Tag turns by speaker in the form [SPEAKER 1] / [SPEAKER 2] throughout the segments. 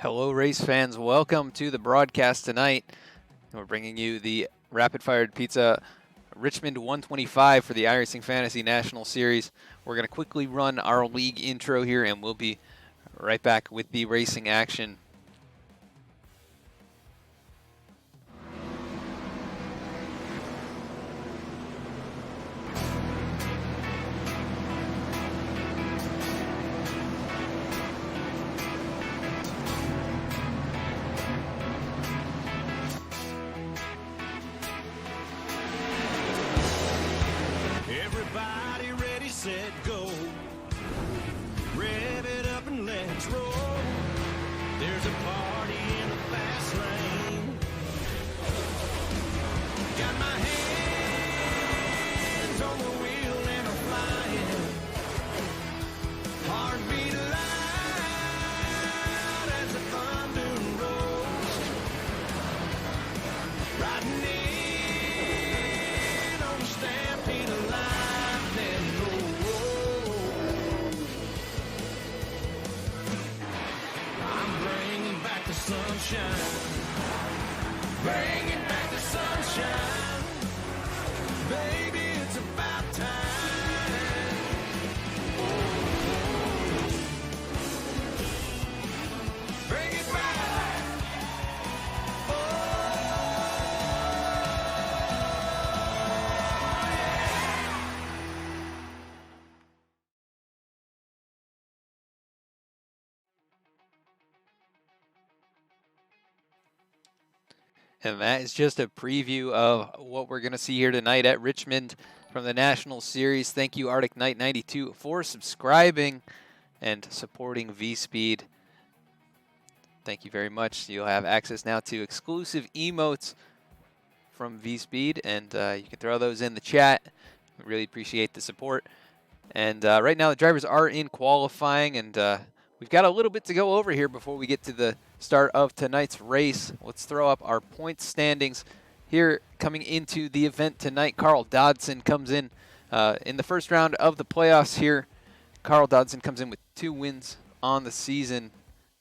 [SPEAKER 1] Hello, race fans. Welcome to the broadcast tonight. We're bringing you the Rapid Fired Pizza Richmond 125 for the iRacing Fantasy National Series. We're going to quickly run our league intro here, and we'll be right back with the racing action.
[SPEAKER 2] Everybody ready, set, go. Rev it up and let's roll. There's a party in the fast lane. Got my hands on the wheel and I'm flying. Heartbeat loud as the thunder rolls. Riding in on the stampede of lightning. I'm bringing back the sunshine. Bringing back the sunshine. Baby, it's about time. Bring it back.
[SPEAKER 1] And that is just a preview of what we're going to see here tonight at Richmond from the National Series. Thank you, Arctic Knight 92, for subscribing and supporting VSPEED. Thank you very much. You'll have access now to exclusive emotes from VSPEED, and you can throw those in the chat. We really appreciate the support. And right now the drivers are in qualifying, and we've got a little bit to go over here before we get to the start of tonight's race. Let's throw up our point standings here coming into the event tonight. Carl Dodson comes in the first round of the playoffs here. Carl Dodson comes in with 2 wins on the season,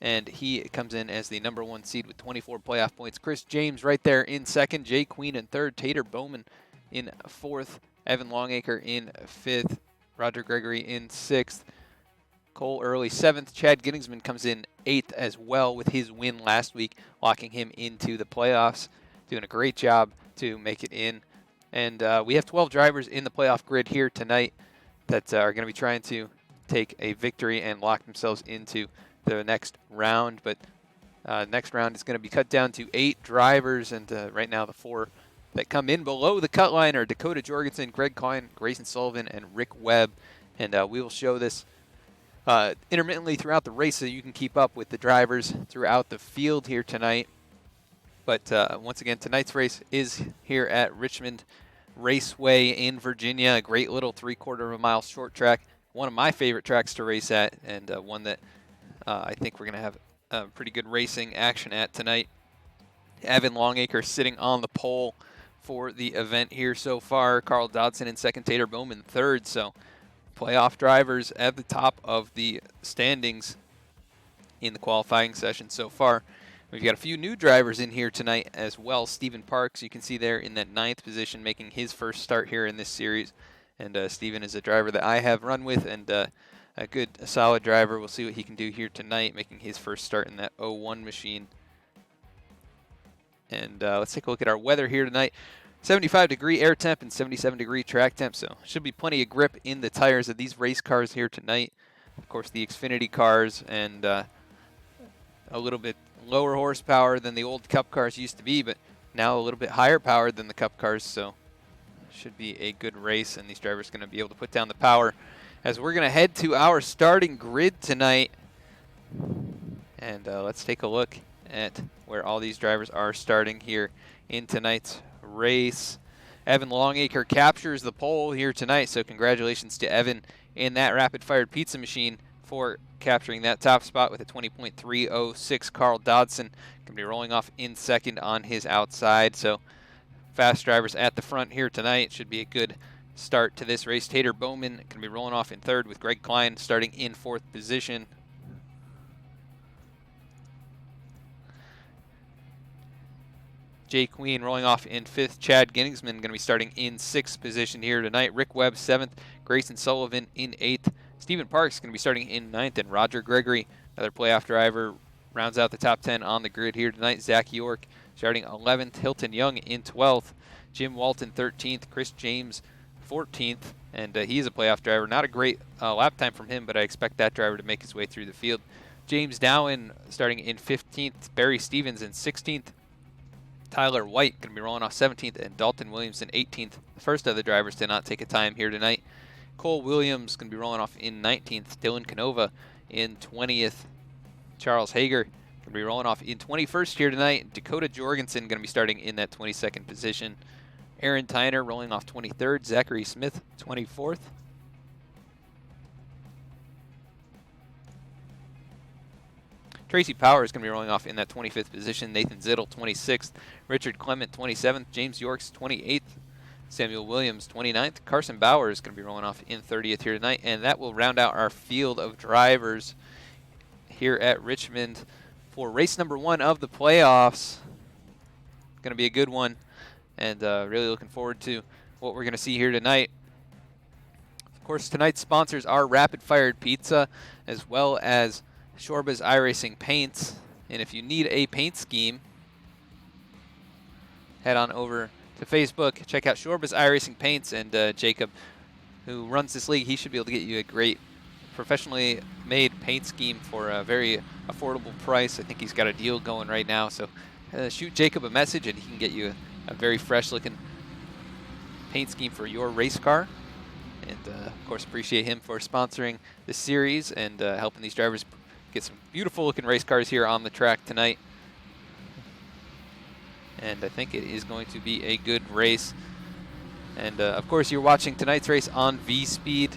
[SPEAKER 1] and he comes in as the #1 seed with 24 playoff points. Chris James right there in second, Jay Queen in third, Tater Bowman in fourth, Evan Longacre in fifth, Roger Gregory in sixth, Cole Early 7th. Chad Ginningsman comes in 8th as well with his win last week, locking him into the playoffs. Doing a great job to make it in. And we have 12 drivers in the playoff grid here tonight that are going to be trying to take a victory and lock themselves into the next round. But next round is going to be cut down to 8 drivers, and right now the 4 that come in below the cut line are Dakota Jorgensen, Greg Klein, Grayson Sullivan, and Rick Webb. And we will show this intermittently throughout the race so you can keep up with the drivers throughout the field here tonight. But once again, tonight's race is here at Richmond Raceway in Virginia, a great little 3/4 of a mile short track, one of my favorite tracks to race at, and one that I think we're going to have pretty good racing action at tonight. Evan Longacre sitting on the pole for the event here so far. Carl Dodson in second, Tater Bowman third, so playoff drivers at the top of the standings in the qualifying session so far. We've got a few new drivers in here tonight as well. Stephen Parks, you can see there in that 9th position, making his first start here in this series. And Stephen is a driver that I have run with, and a solid driver. We'll see what he can do here tonight, making his first start in that 01 machine. And let's take a look at our weather here tonight. 75-degree air temp and 77-degree track temp, so should be plenty of grip in the tires of these race cars here tonight. Of course, the Xfinity cars, and a little bit lower horsepower than the old Cup cars used to be, but now a little bit higher powered than the Cup cars, so should be a good race, and these drivers are going to be able to put down the power as we're going to head to our starting grid tonight. And let's take a look at where all these drivers are starting here in tonight's race. Evan Longacre captures the pole here tonight, so congratulations to Evan in that Rapid Fired Pizza machine for capturing that top spot with a 20.306. Carl Dodson going to be rolling off in second on his outside, so fast drivers at the front here tonight. Should be a good start to this race. Tater Bowman going to be rolling off in third with Greg Klein starting in 4th position. Jay Queen rolling off in 5th. Chad Ginningsman going to be starting in 6th position here tonight. Rick Webb 7th. Grayson Sullivan in 8th. Stephen Parks going to be starting in 9th. And Roger Gregory, another playoff driver, rounds out the top 10 on the grid here tonight. Zach York starting 11th. Hilton Young in 12th. Jim Walton 13th. Chris James 14th. And he's a playoff driver. Not a great lap time from him, but I expect that driver to make his way through the field. James Dowen starting in 15th. Barry Stevens in 16th. Tyler White going to be rolling off 17th, and Dalton Williams in 18th. The first of the drivers did not take a time here tonight. Cole Williams going to be rolling off in 19th. Dylan Canova in 20th. Charles Hager going to be rolling off in 21st here tonight. Dakota Jorgensen going to be starting in that 22nd position. Aaron Tyner rolling off 23rd. Zachary Smith 24th. Tracy Power is going to be rolling off in that 25th position. Nathan Zittel, 26th. Richard Clement, 27th. James Yorks, 28th. Samuel Williams, 29th. Carson Bauer is going to be rolling off in 30th here tonight. And that will round out our field of drivers here at Richmond for race number 1 of the playoffs. Going to be a good one. And really looking forward to what we're going to see here tonight. Of course, tonight's sponsors are Rapid Fired Pizza, as well as Shorba's iRacing Paints. And if you need a paint scheme, head on over to Facebook, check out Shorba's iRacing Paints, and Jacob, who runs this league, he should be able to get you a great professionally made paint scheme for a very affordable price. I think he's got a deal going right now, so shoot Jacob a message and he can get you a very fresh looking paint scheme for your race car. And of course, appreciate him for sponsoring this series and helping these drivers get some beautiful looking race cars here on the track tonight. And I think it is going to be a good race. And of course, you're watching tonight's race on VSPEED.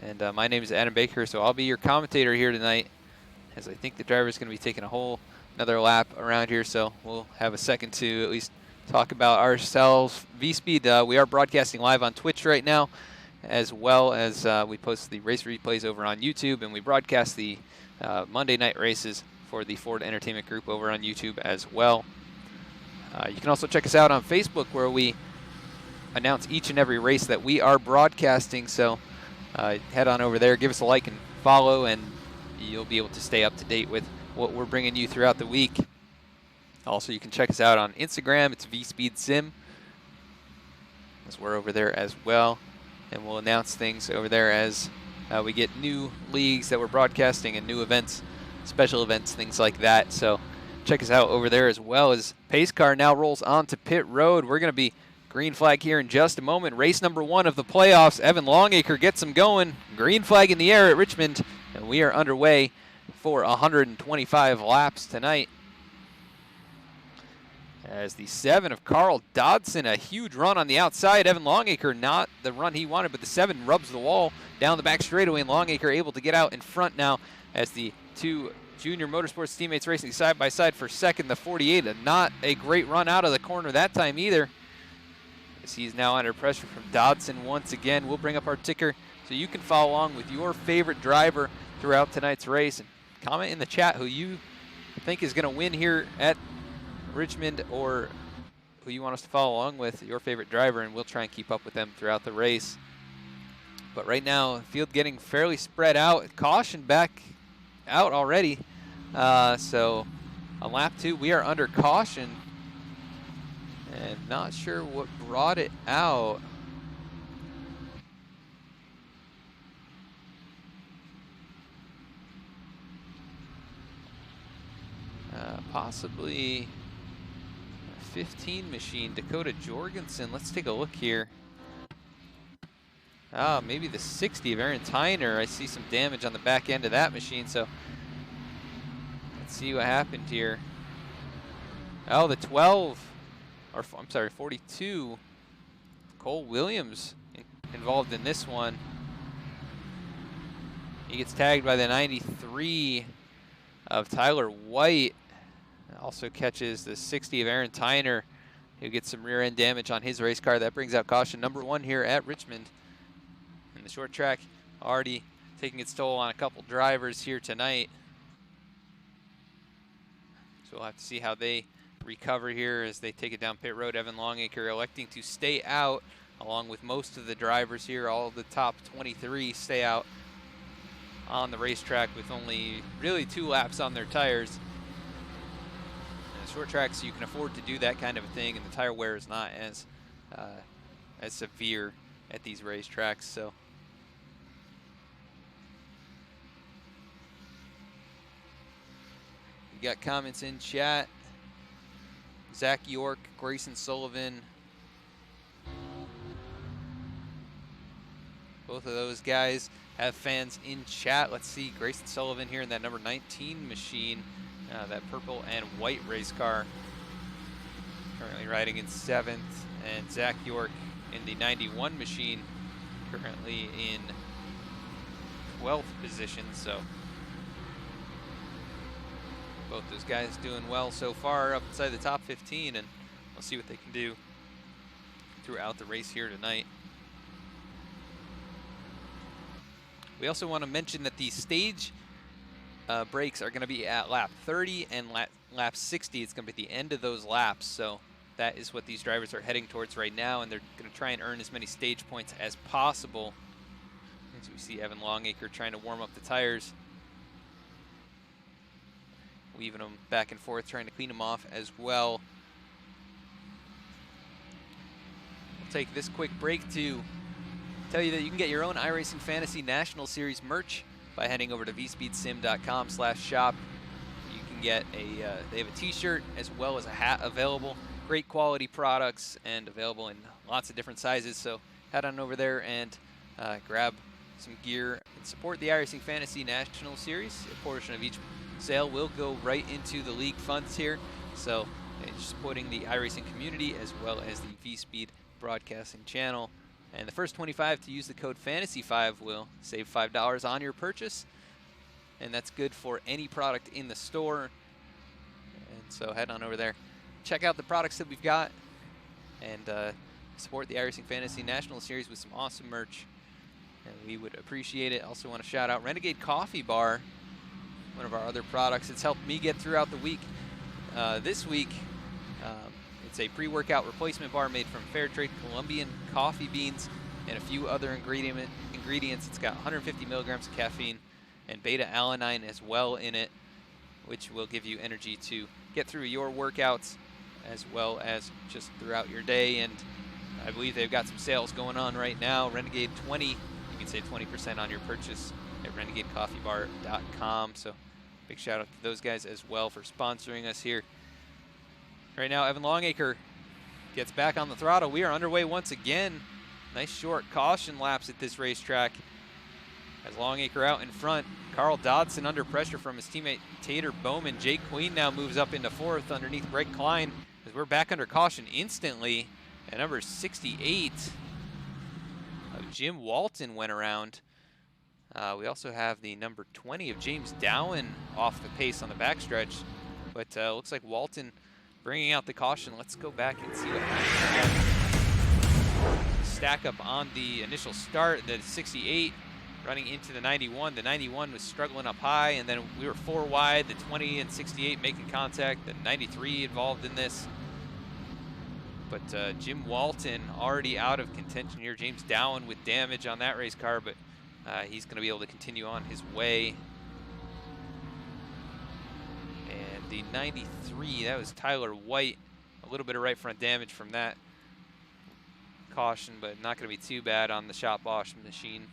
[SPEAKER 1] And my name is Adam Baker, so I'll be your commentator here tonight, as I think the driver is going to be taking another lap around here, so we'll have a second to at least talk about ourselves. VSPEED, we are broadcasting live on Twitch right now, as well as we post the race replays over on YouTube, and we broadcast the Monday night races for the Ford Entertainment Group over on YouTube as well. You can also check us out on Facebook, where we announce each and every race that we are broadcasting, so head on over there, give us a like and follow, and you'll be able to stay up to date with what we're bringing you throughout the week. Also, you can check us out on Instagram. It's VSpeedSim, as we're over there as well. And we'll announce things over there as we get new leagues that we're broadcasting and new events, special events, things like that. So check us out over there, as well as Pace Car now rolls onto pit road. We're going to be green flag here in just a moment. Race number 1 of the playoffs. Evan Longacre gets them going. Green flag in the air at Richmond, and we are underway for 125 laps tonight. As the 7 of Carl Dodson, a huge run on the outside. Evan Longacre, not the run he wanted, but the 7 rubs the wall down the back straightaway, and Longacre able to get out in front now as the 2 Junior Motorsports teammates racing side by side for second. The 48, not a great run out of the corner that time either, as he's now under pressure from Dodson once again. We'll bring up our ticker so you can follow along with your favorite driver throughout tonight's race, and comment in the chat who you think is going to win here at Richmond, or who you want us to follow along with, your favorite driver, and we'll try and keep up with them throughout the race. But right now, field getting fairly spread out. Caution back out already. So on lap 2, we are under caution, and not sure what brought it out. Possibly 15 machine, Dakota Jorgensen. Let's take a look here. Maybe the 60 of Aaron Tyner. I see some damage on the back end of that machine, so let's see what happened here. Oh, the 12, or I'm sorry, 42, Cole Williams involved in this one. He gets tagged by the 93 of Tyler White. Also catches the 60 of Aaron Tyner, who gets some rear end damage on his race car. That brings out caution number 1 here at Richmond. And the short track already taking its toll on a couple drivers here tonight. So we'll have to see how they recover here as they take it down pit road. Evan Longacre electing to stay out, along with most of the drivers here. All of the top 23 stay out on the racetrack with only really 2 laps on their tires. And short tracks, you can afford to do that kind of a thing, and the tire wear is not as severe at these racetracks. So we got comments in chat. Zach York, Grayson Sullivan, both of those guys have fans in chat. Let's see Grayson Sullivan here in that number 19 machine, that purple and white race car, currently riding in 7th, and Zach York in the 91 machine, currently in 12th position. So both those guys doing well so far, up inside the top 15, and we'll see what they can do throughout the race here tonight. We also want to mention that the stage breaks are going to be at lap 30 and lap 60. It's going to be the end of those laps, so that is what these drivers are heading towards right now, and they're going to try and earn as many stage points as possible. As we see Evan Longacre trying to warm up the tires, weaving them back and forth, trying to clean them off as well. We'll take this quick break to tell you that you can get your own iRacing Fantasy National Series merch by heading over to vspeedsim.com/shop. You can get they have a t-shirt as well as a hat available. Great quality products and available in lots of different sizes. So head on over there and grab some gear and support the iRacing Fantasy National Series. A portion of each sale will go right into the league funds here. So supporting the iRacing community as well as the VSPEED broadcasting channel. And the first 25 to use the code FANTASY5 will save $5 on your purchase. And that's good for any product in the store. And so head on over there, check out the products that we've got, and support the iRacing Fantasy National Series with some awesome merch. And we would appreciate it. Also want to shout out Renegade Coffee Bar, one of our other products. It's helped me get throughout the week. This week, it's a pre-workout replacement bar made from fair trade Colombian coffee beans and a few other ingredients. It's got 150 milligrams of caffeine and beta-alanine as well in it, which will give you energy to get through your workouts as well as just throughout your day. And I believe they've got some sales going on right now. Renegade 20, you can save 20% on your purchase at renegadecoffeebar.com. So big shout out to those guys as well for sponsoring us here. Right now, Evan Longacre gets back on the throttle. We are underway once again. Nice short caution laps at this racetrack. As Longacre out in front, Carl Dodson under pressure from his teammate Tater Bowman. Jake Queen now moves up into 4th underneath Greg Klein, as we're back under caution instantly. And number 68 of Jim Walton went around. We also have the number 20 of James Dowen off the pace on the backstretch. But looks like Walton bringing out the caution. Let's go back and see what happens. Stack up on the initial start. The 68 running into the 91. The 91 was struggling up high, and then we were 4 wide. The 20 and 68 making contact. The 93 involved in this. But Jim Walton already out of contention here. James Dowen with damage on that race car, but he's going to be able to continue on his way. And the 93, that was Tyler White. A little bit of right front damage from that caution, but not going to be too bad on the Shop Bosch machine.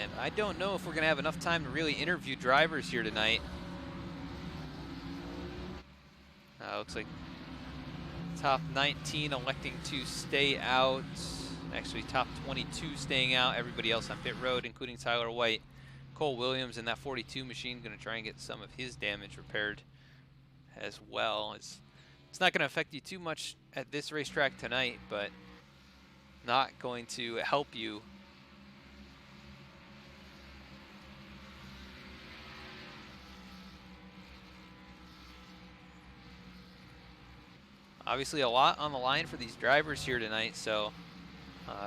[SPEAKER 1] And I don't know if we're going to have enough time to really interview drivers here tonight. Looks like top 19 electing to stay out. Actually, top 22 staying out. Everybody else on pit road, including Tyler White. Cole Williams in that 42 machine going to try and get some of his damage repaired as well. It's not going to affect you too much at this racetrack tonight, but not going to help you. Obviously a lot on the line for these drivers here tonight, so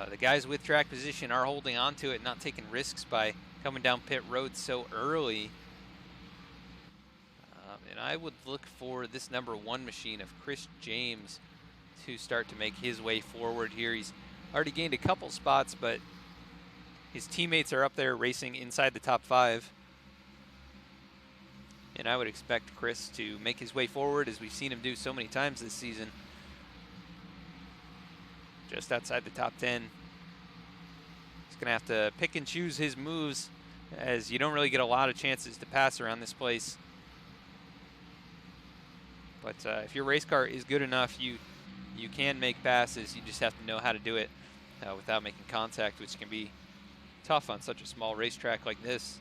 [SPEAKER 1] the guys with track position are holding on to it, not taking risks by coming down pit road so early. And I would look for this number 1 machine of Chris James to start to make his way forward here. He's already gained a couple spots, but his teammates are up there racing inside the top 5. And I would expect Chris to make his way forward, as we've seen him do so many times this season. Just outside the top 10. He's going to have to pick and choose his moves, as you don't really get a lot of chances to pass around this place. But if your race car is good enough, you can make passes. You just have to know how to do it without making contact, which can be tough on such a small racetrack like this.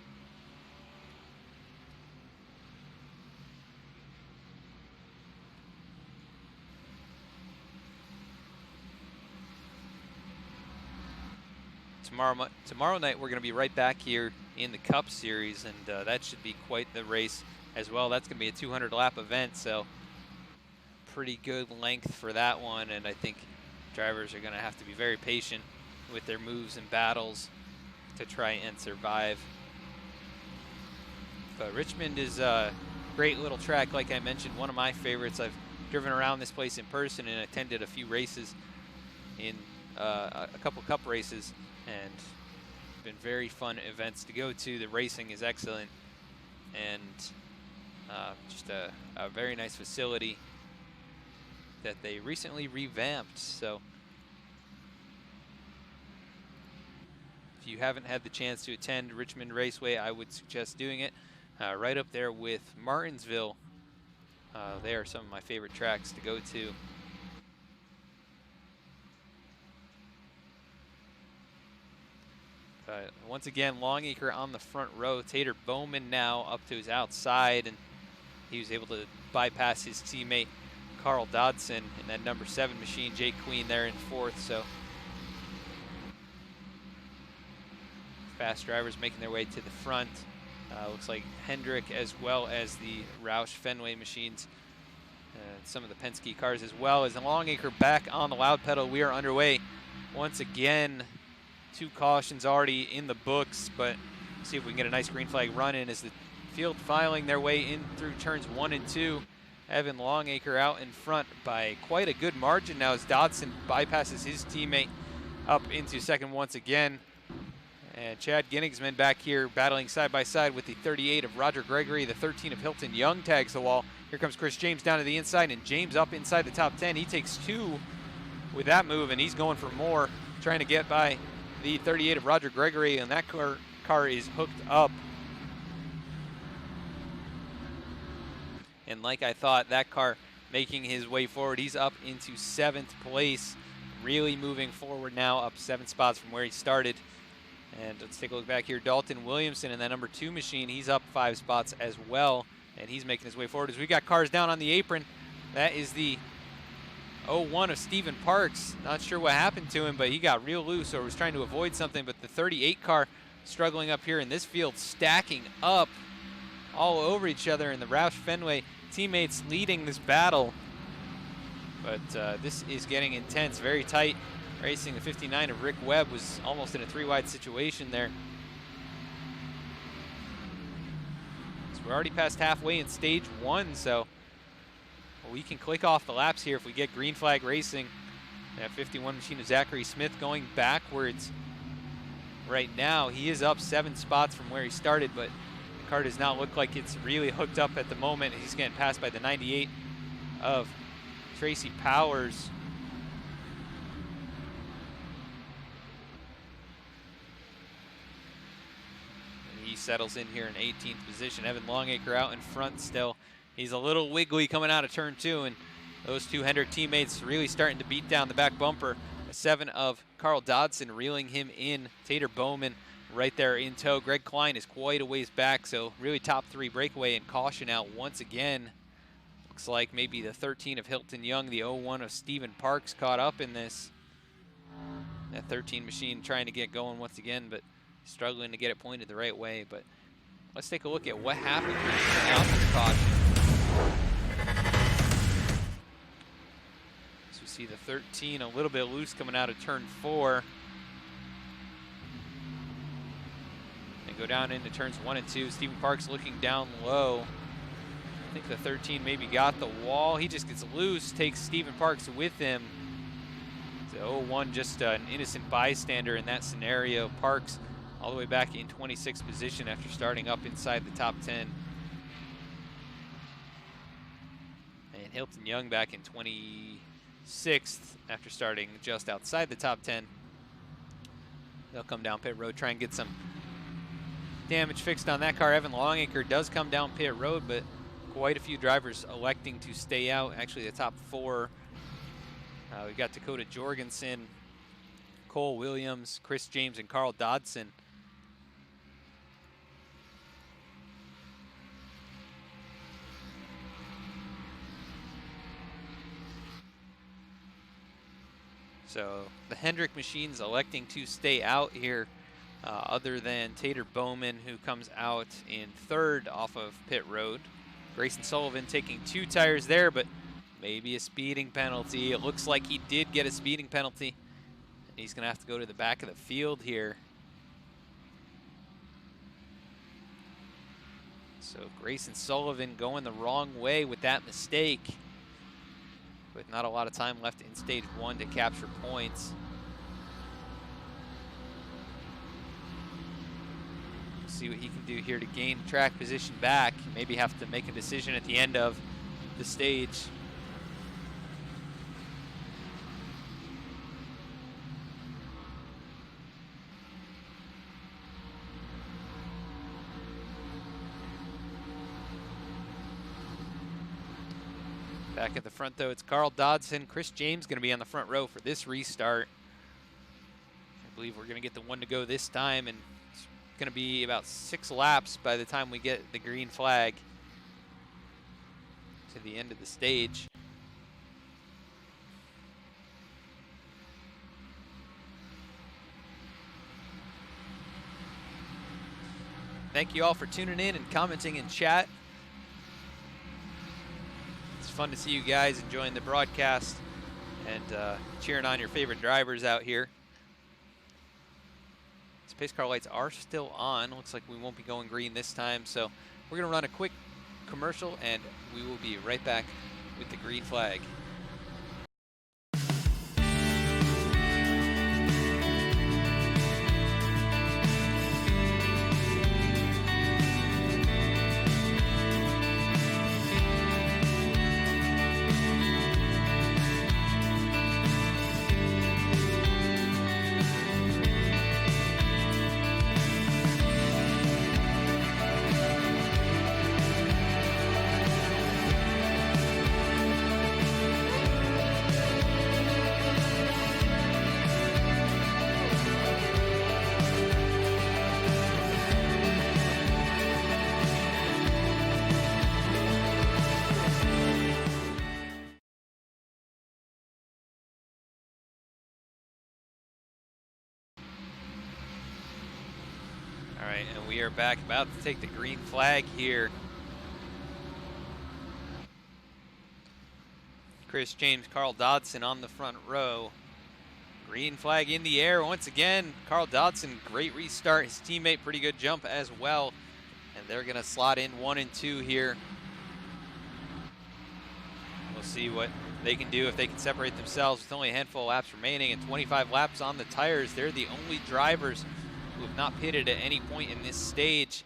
[SPEAKER 1] Tomorrow night we're going to be right back here in the Cup Series, and that should be quite the race as well. That's going to be a 200-lap event, so pretty good length for that one, and I think drivers are going to have to be very patient with their moves and battles to try and survive. But Richmond is a great little track, like I mentioned, one of my favorites. I've driven around this place in person and attended a few races in a couple Cup races, and been very fun events to go to. The racing is excellent, and just a very nice facility that they recently revamped. So if you haven't had the chance to attend Richmond Raceway, I would suggest doing it. Right up there with Martinsville. They are some of my favorite tracks to go to. Once again, Longacre on the front row. Tater Bowman now up to his outside, and he was able to bypass his teammate Carl Dodson in that number 7 machine. Jake Queen there in 4th. So fast drivers making their way to the front. Looks like Hendrick, as well as the Roush Fenway machines, some of the Penske cars, as well as Longacre back on the loud pedal. We are underway once again. 2 cautions already in the books, but see if we can get a nice green flag run in as the field filing their way in through turns 1 and 2. Evan Longacre out in front by quite a good margin now, as Dodson bypasses his teammate up into second once again. And Chad Ginnigsman back here battling side by side with the 38 of Roger Gregory. The 13 of Hilton Young tags the wall. Here comes Chris James down to the inside, and James up inside the top 10. He takes 2 with that move, and he's going for more, trying to get by the 38 of Roger Gregory, and that car is hooked up. And like I thought, that car making his way forward. He's up into 7th place, really moving forward now, up 7 spots from where he started. And let's take a look back here. Dalton Williamson in that number 2 machine, he's up 5 spots as well, and he's making his way forward. As we got cars down on the apron, that is the 01 of Stephen Parks. Not sure what happened to him, but he got real loose or was trying to avoid something. But the 38 car struggling up here in this field, stacking up all over each other, and the Roush Fenway teammates leading this battle. But this is getting intense, very tight racing. The 59 of Rick Webb was almost in a 3-wide situation there. So we're already past halfway in stage 1, so we can click off the laps here if we get green flag racing. That 51 machine of Zachary Smith going backwards right now. He is up 7 spots from where he started, but the car does not look like it's really hooked up at the moment. He's getting passed by the 98 of Tracy Powers. And he settles in here in 18th position. Evan Longacre out in front still. He's a little wiggly coming out of turn 2, and those 2 Hendrick teammates really starting to beat down the back bumper. A 7 of Carl Dodson reeling him in. Tater Bowman right there in tow. Greg Klein is quite a ways back, so really top 3 breakaway and caution out once again. Looks like maybe the 13 of Hilton Young, the 01 of Stephen Parks caught up in this. That 13 machine trying to get going once again, but struggling to get it pointed the right way. But let's take a look at what happened after the caution. So we see the 13 a little bit loose coming out of turn 4. And go down into turns 1 and 2. Stephen Parks looking down low. I think the 13 maybe got the wall. He just gets loose, takes Stephen Parks with him. So 0-1, just an innocent bystander in that scenario. Parks all the way back in 26th position after starting up inside the top 10. And Hilton Young back in 26th after starting just outside the top 10. They'll come down pit road, try and get some damage fixed on that car. Evan Longacre does come down pit road, but quite a few drivers electing to stay out. Actually, the top 4. We've got Dakota Jorgensen, Cole Williams, Chris James, and Carl Dodson. So the Hendrick machines electing to stay out here, other than Tater Bowman, who comes out in 3rd off of pit road. Grayson Sullivan taking 2 tires there, but maybe a speeding penalty. It looks like he did get a speeding penalty. And he's going to have to go to the back of the field here. So Grayson Sullivan going the wrong way with that mistake, with not a lot of time left in stage 1 to capture points. See what he can do here to gain track position back. Maybe have to make a decision at the end of the stage. Back at the front, though, it's Carl Dodson. Chris James going to be on the front row for this restart. I believe we're going to get the one to go this time, and it's going to be about 6 laps by the time we get the green flag to the end of the stage. Thank you all for tuning in and commenting in chat. Fun to see you guys enjoying the broadcast and cheering on your favorite drivers out here. These pace car lights are still on. Looks like we won't be going green this time, so we're going to run a quick commercial and we will be right back with the green flag. All right, and we are back, about to take the green flag here. Chris James, Carl Dodson on the front row. Green flag in the air once again. Carl Dodson, great restart. His teammate, pretty good jump as well. And they're gonna slot in 1 and 2 here. We'll see what they can do if they can separate themselves with only a handful of laps remaining and 25 laps on the tires. They're the only drivers who have not pitted at any point in this stage.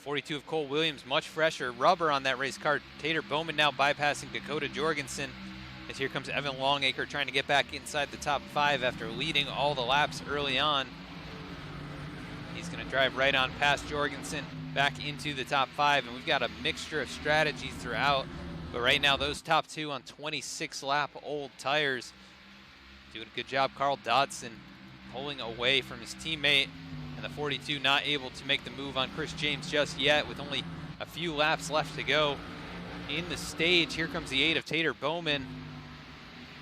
[SPEAKER 1] 42 of Cole Williams, much fresher rubber on that race car. Tater Bowman now bypassing Dakota Jorgensen, as here comes Evan Longacre trying to get back inside the top 5 after leading all the laps early on. He's going to drive right on past Jorgensen back into the top 5, and we've got a mixture of strategies throughout, but right now those top 2 on 26 lap old tires doing a good job. Carl Dodson pulling away from his teammate, and the 42 not able to make the move on Chris James just yet with only a few laps left to go in the stage. Here comes the 8 of Tater Bowman.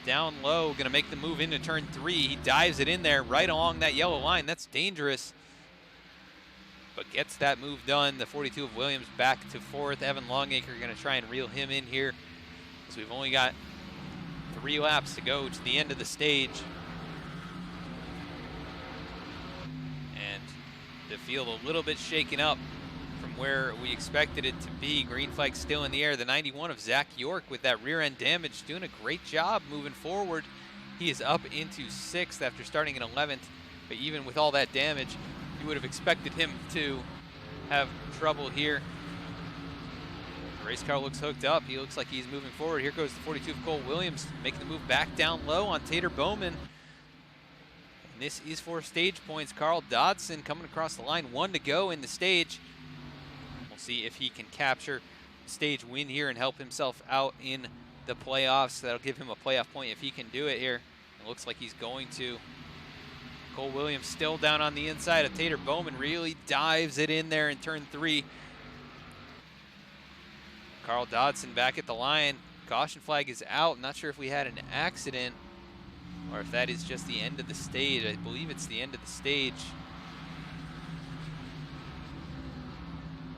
[SPEAKER 1] Down low, going to make the move into turn 3. He dives it in there right along that yellow line. That's dangerous, but gets that move done. The 42 of Williams back to 4th. Evan Longacre going to try and reel him in here, because we've only got 3 laps to go to the end of the stage. And The field a little bit shaken up from where we expected it to be. Green flag still in the air. The 91 of Zach York with that rear end damage, doing a great job moving forward. He is up into 6th after starting in 11th, but even with all that damage, you would have expected him to have trouble here. The race car looks hooked up. He looks like he's moving forward. Here goes the 42 of Cole Williams, making the move back down low on Tater Bowman. And this is for stage points. Carl Dodson coming across the line, 1 to go in the stage. We'll see if he can capture a stage win here and help himself out in the playoffs. That'll give him a playoff point if he can do it here. It looks like he's going to. Cole Williams still down on the inside of Tater Bowman, really dives it in there in turn 3. Carl Dodson back at the line. Caution flag is out. Not sure if we had an accident or if that is just the end of the stage. I believe it's the end of the stage.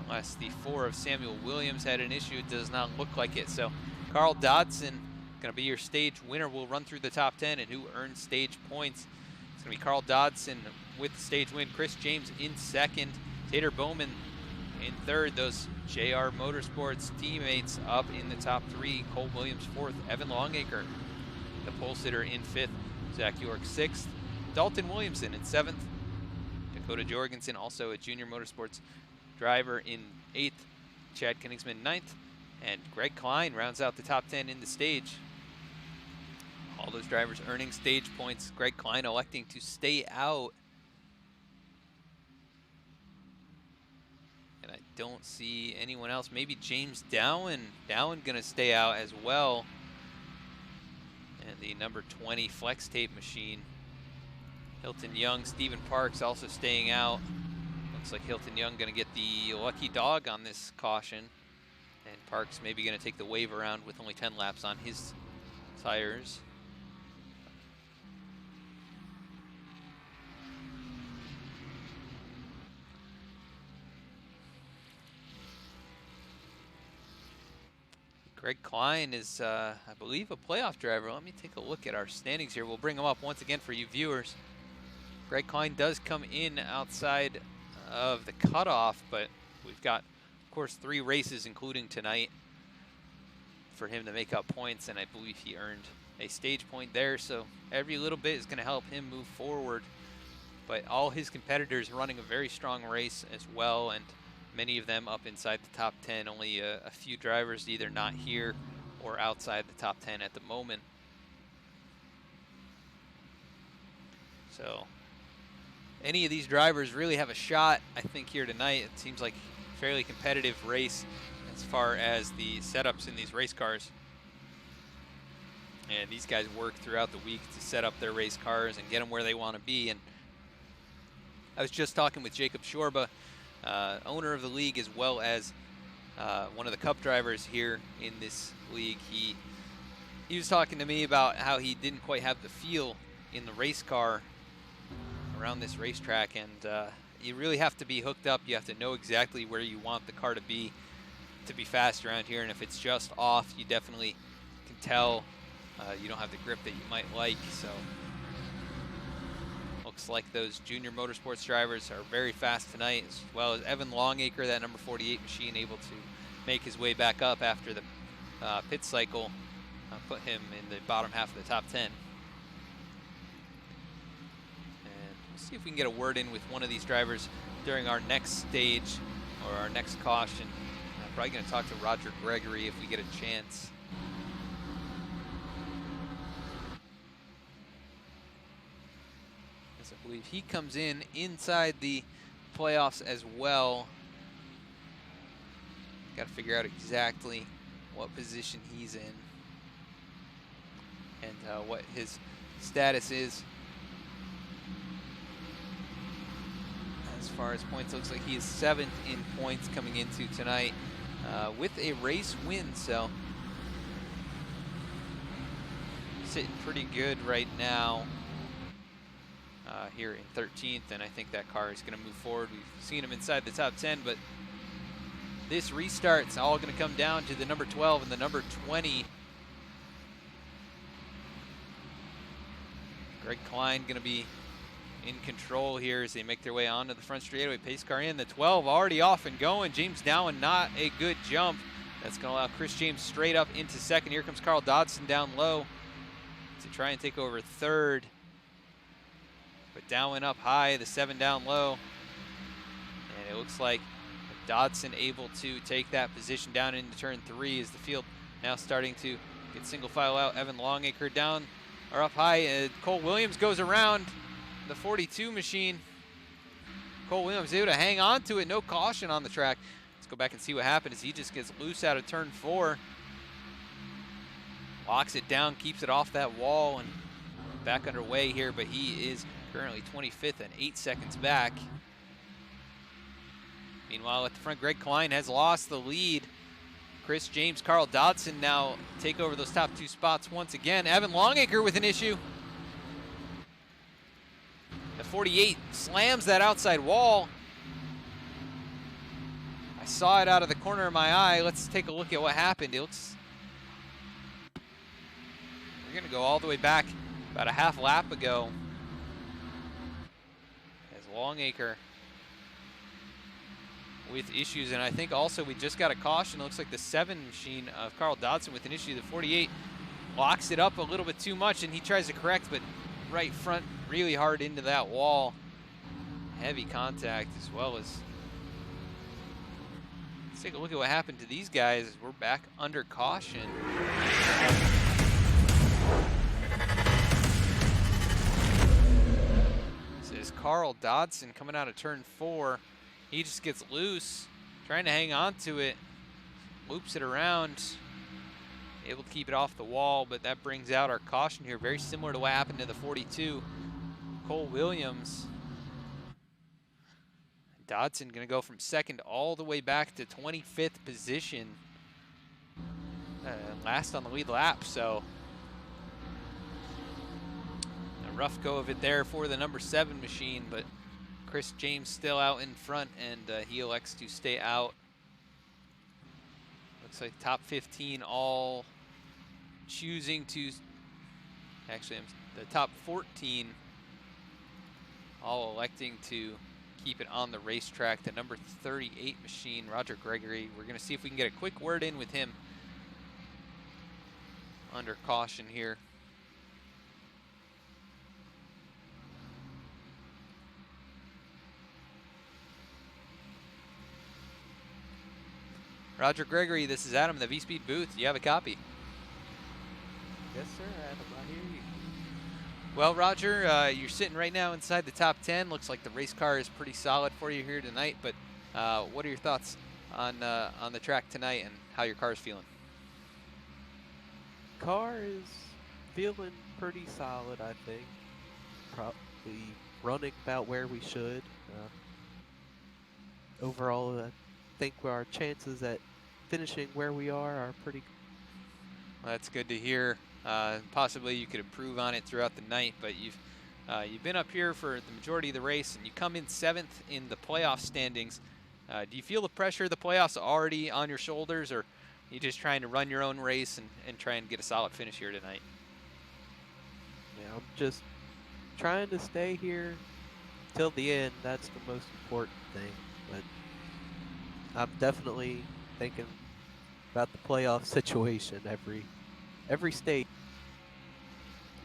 [SPEAKER 1] Unless the 4 of Samuel Williams had an issue, it does not look like it. So Carl Dodson going to be your stage winner. We'll run through the top 10 and who earns stage points. It's going to be Carl Dodson with the stage win. Chris James in 2nd. Tater Bowman in 3rd. Those JR Motorsports teammates up in the top 3. Cole Williams 4th. Evan Longacre, the pole sitter, in 5th. Zach York 6th. Dalton Williamson in 7th. Dakota Jorgensen, also a junior motorsports driver, in 8th. Chad Koenigsman 9th. And Greg Klein rounds out the top 10 in the stage. All those drivers earning stage points. Greg Klein electing to stay out. And I don't see anyone else. Maybe James Dowen. Dowen going to stay out as well. And the number 20 flex tape machine. Hilton Young, Stephen Parks also staying out. Looks like Hilton Young going to get the lucky dog on this caution. And Parks maybe going to take the wave around with only 10 laps on his tires. Greg Klein is, I believe, a playoff driver. Let me take a look at our standings here. We'll bring them up once again for you viewers. Greg Klein does come in outside of the cutoff, but we've got, of course, 3 races, including tonight, for him to make up points, and I believe he earned a stage point there, so every little bit is going to help him move forward. But all his competitors running a very strong race as well, and many of them up inside the top 10. Only a few drivers either not here or outside the top 10 at the moment. So any of these drivers really have a shot, I think, here tonight. It seems like a fairly competitive race as far as the setups in these race cars. And these guys work throughout the week to set up their race cars and get them where they want to be. And I was just talking with Jacob Shorba, owner of the league, as well as one of the Cup drivers here in this league. He was talking to me about how he didn't quite have the feel in the race car around this racetrack, and you really have to be hooked up. You have to know exactly where you want the car to be fast around here, and if it's just off, you definitely can tell you don't have the grip that you might like. So looks like those junior motorsports drivers are very fast tonight, as well as Evan Longacre, that number 48 machine, able to make his way back up after the pit cycle, put him in the bottom half of the top 10. And we'll see if we can get a word in with one of these drivers during our next stage or our next caution. I'm probably going to talk to Roger Gregory if we get a chance. I believe he comes in inside the playoffs as well. Got to figure out exactly what position he's in and what his status is. As far as points, looks like he is 7th in points coming into tonight with a race win. So sitting pretty good right now. Here in 13th, and I think that car is going to move forward. We've seen him inside the top 10, but this restart's all going to come down to the number 12 and the number 20. Greg Klein going to be in control here as they make their way onto the front straightaway. Pace car in, the 12 already off and going. James Dowen, not a good jump. That's going to allow Chris James straight up into second. Here comes Carl Dodson down low to try and take over third. But Dowen up high, the 7 down low. And it looks like Dodson able to take that position down into turn 3 as the field now starting to get single file out. Evan Longacre down or up high. Cole Williams goes around the 42 machine. Cole Williams able to hang on to it. No caution on the track. Let's go back and see what happens. He just gets loose out of turn 4. Locks it down, keeps it off that wall, and back underway here, but he is currently 25th and 8 seconds back. Meanwhile, at the front, Greg Klein has lost the lead. Chris James, Carl Dodson now take over those top 2 spots once again. Evan Longacre with an issue. The 48 slams that outside wall. I saw it out of the corner of my eye. Let's take a look at what happened. It looks... We're going to go all the way back about a half lap ago. As Longacre with issues, and I think also we just got a caution. It looks like the 7 machine of Carl Dodson with an issue. The 48 locks it up a little bit too much, and he tries to correct, but right front really hard into that wall. Heavy contact as well as... Let's take a look at what happened to these guys as we're back under caution. This is Carl Dodson coming out of turn 4. He just gets loose, trying to hang on to it, loops it around, able to keep it off the wall, but that brings out our caution here, very similar to what happened to the 42. Cole Williams. Dodson gonna go from 2nd all the way back to 25th position. Last on the lead lap, so a rough go of it there for the number 7 machine, but Chris James still out in front, and he elects to stay out. Looks like top 15 all choosing to, actually the top 14 all electing to keep it on the racetrack. The number 38 machine, Roger Gregory, we're going to see if we can get a quick word in with him under caution here. Roger Gregory, this is Adam in the VSPEED booth. Do you have a copy?
[SPEAKER 3] Yes, sir, Adam, I hear you.
[SPEAKER 1] Well, Roger, you're sitting right now inside the top 10. Looks like the race car is pretty solid for you here tonight, but what are your thoughts on the track tonight and how your car is feeling?
[SPEAKER 3] Car is feeling pretty solid, I think. Probably running about where we should. Overall, I think our chances at finishing where we are pretty good.
[SPEAKER 1] Well, that's good to hear. Possibly you could improve on it throughout the night, but you've been up here for the majority of the race, and you come in 7th in the playoff standings. Do you feel the pressure of the playoffs already on your shoulders, or are you just trying to run your own race and try and get a solid finish here tonight?
[SPEAKER 3] Yeah, I'm just trying to stay here till the end. That's the most important thing. But I'm definitely thinking about the playoff situation every stage.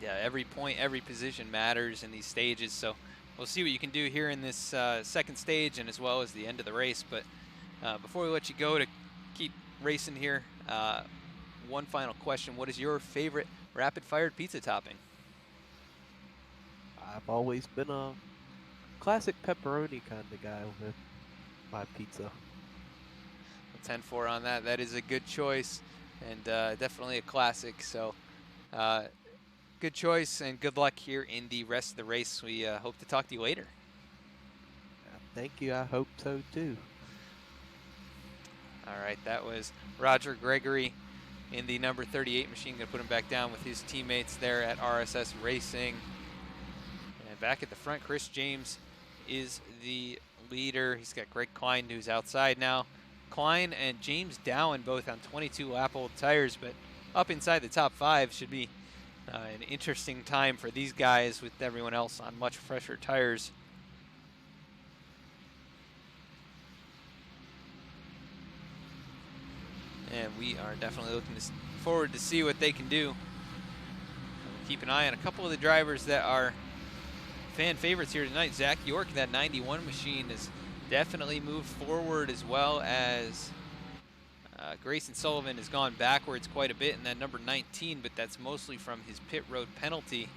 [SPEAKER 1] Yeah, every point, every position matters in these stages, so we'll see what you can do here in this second stage and as well as the end of the race. But before we let you go to keep racing here, one final question. What is your favorite Rapid Fired Pizza topping?
[SPEAKER 3] I've always been a classic pepperoni kind of guy with my pizza.
[SPEAKER 1] 10-4 on that. That is a good choice and definitely a classic. So good choice and good luck here in the rest of the race. We hope to talk to you later.
[SPEAKER 3] Thank you. I hope so too.
[SPEAKER 1] All right, that was Roger Gregory in the number 38 machine. Going to put him back down with his teammates there at RSS Racing. And back at the front, Chris James is the leader. He's got Greg Klein, who's outside now. Klein and James Dowen both on 22 lap old tires, but up inside the top 5 should be An interesting time for these guys with everyone else on much fresher tires. And we are definitely looking forward to see what they can do. Keep an eye on a couple of the drivers that are fan favorites here tonight. Zach York, that 91 machine, has definitely moved forward, as well as Grayson Sullivan has gone backwards quite a bit in that number 19, but that's mostly from his pit road penalty.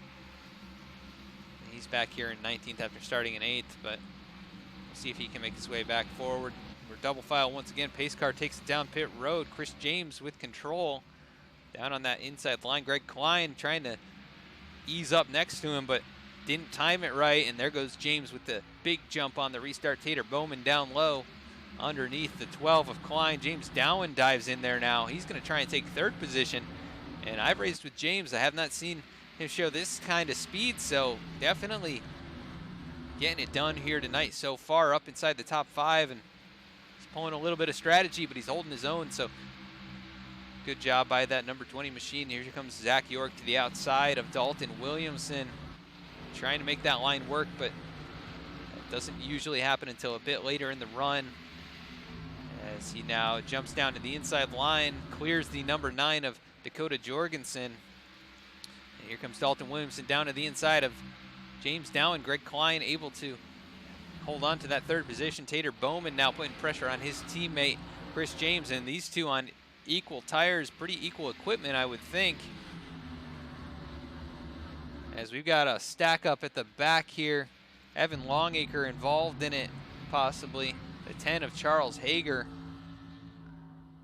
[SPEAKER 1] He's back here in 19th after starting in 8th, but we'll see if he can make his way back forward. We're double file once again. Pace car takes it down pit road. Chris James with control down on that inside line. Greg Klein trying to ease up next to him, but didn't time it right, and there goes James with the big jump on the restart. Tater Bowman down low underneath the 12 of Klein. James Dowen dives in there now. He's going to try and take third position, and I've raced with James. I have not seen him show this kind of speed, so definitely getting it done here tonight so far, up inside the top 5, and he's pulling a little bit of strategy, but he's holding his own, so good job by that number 20 machine. Here comes Zach York to the outside of Dalton Williamson, trying to make that line work, but it doesn't usually happen until a bit later in the run, as he now jumps down to the inside line, clears the number 9 of Dakota Jorgensen. And here comes Dalton Williamson down to the inside of James Dowen. Greg Klein able to hold on to that third position. Tater Bowman now putting pressure on his teammate Chris James, and these two on equal tires, pretty equal equipment, I would think, as we've got a stack up at the back here. Evan Longacre involved in it, possibly. The 10 of Charles Hager.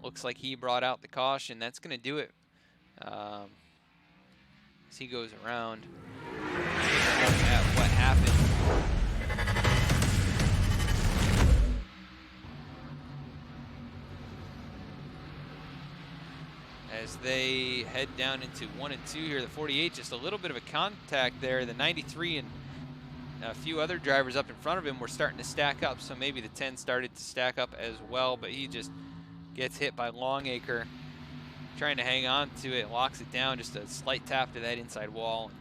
[SPEAKER 1] Looks like he brought out the caution. That's going to do it as he goes around. At what happened. As they head down into 1 and 2 here, the 48, just a little bit of a contact there. The 93 and a few other drivers up in front of him were starting to stack up, so maybe the 10 started to stack up as well, but he just gets hit by Longacre, trying to hang on to it, locks it down, just a slight tap to that inside wall.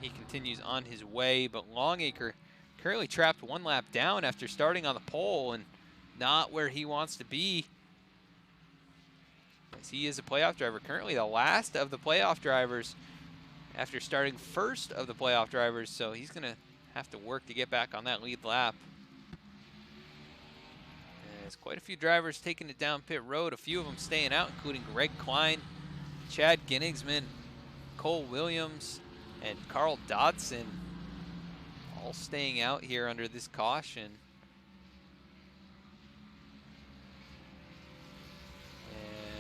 [SPEAKER 1] He continues on his way, but Longacre currently trapped 1 lap down after starting on the pole and not where he wants to be, as he is a playoff driver, currently the last of the playoff drivers after starting first of the playoff drivers, so he's going to have to work to get back on that lead lap. There's quite a few drivers taking it down pit road, a few of them staying out, including Greg Klein, Chad Ginnigsman, Cole Williams, and Carl Dodson, all staying out here under this caution.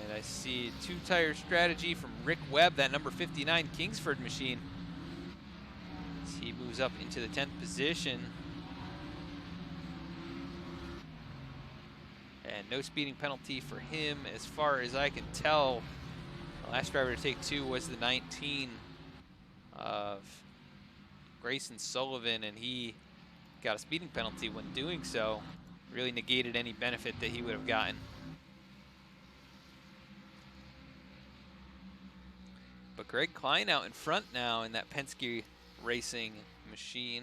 [SPEAKER 1] And I see 2-tire strategy from Rick Webb, that number 59 Kingsford machine. He moves up into the 10th position. And no speeding penalty for him as far as I can tell. The last driver to take 2 was the 19 of Grayson Sullivan, and he got a speeding penalty when doing so. Really negated any benefit that he would have gotten. But Greg Klein out in front now in that Penske Racing machine.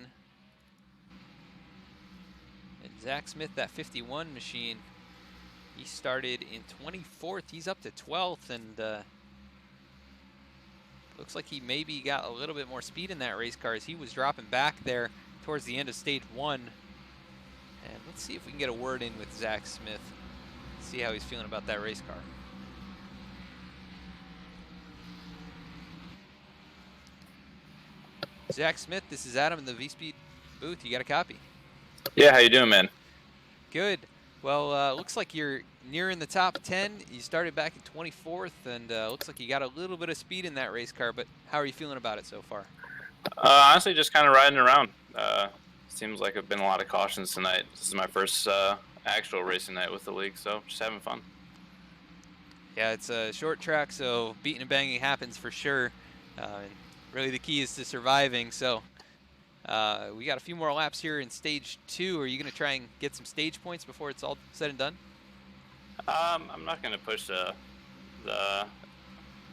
[SPEAKER 1] And Zach Smith, that 51 machine, he started in 24th. He's up to 12th, and looks like he maybe got a little bit more speed in that race car as he was dropping back there towards the end of stage 1. And let's see if we can get a word in with Zach Smith, see how he's feeling about that race car. Zach Smith, this is Adam in the VSPEED booth. You got a copy?
[SPEAKER 4] Yeah, how you doing, man?
[SPEAKER 1] Good. Well, looks like you're nearing the top 10. You started back in 24th, and looks like you got a little bit of speed in that race car, but how are you feeling about it so far?
[SPEAKER 4] Honestly, just kind of riding around. Seems like I've been a lot of cautions tonight. This is my first actual racing night with the league, so just having fun.
[SPEAKER 1] Yeah, it's a short track, so beating and banging happens for sure. Really the key is to surviving, so we got a few more laps here in stage 2. Are you going to try and get some stage points before it's all said and done?
[SPEAKER 4] I'm not going to push the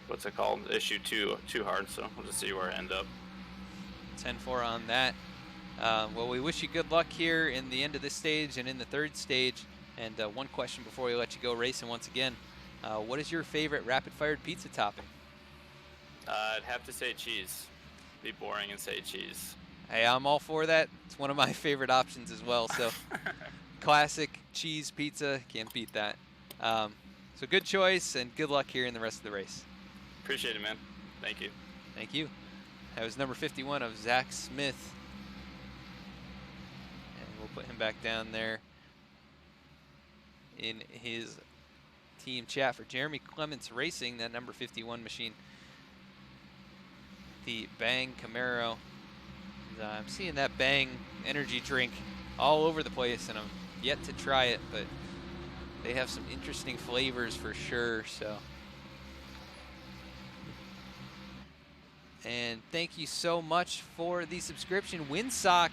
[SPEAKER 4] what's it called, issue too hard. So we'll just see where I end up.
[SPEAKER 1] 10-4 on that. Well, we wish you good luck here in the end of this stage and in the third stage. And one question before we let you go racing once again. What is your favorite Rapid Fired Pizza topping?
[SPEAKER 4] I'd have to say cheese. Be boring and say cheese.
[SPEAKER 1] Hey, I'm all for that. It's one of my favorite options as well. So classic cheese pizza, can't beat that. So good choice and good luck here in the rest of the race.
[SPEAKER 4] Appreciate it, man. Thank you.
[SPEAKER 1] Thank you. That was number 51 of Zach Smith. And we'll put him back down there in his team chat for Jeremy Clements Racing, that number 51 machine. The Bang Camaro. And, I'm seeing that Bang energy drink all over the place, and I'm yet to try it, but they have some interesting flavors for sure. So, and thank you so much for the subscription, Windsock.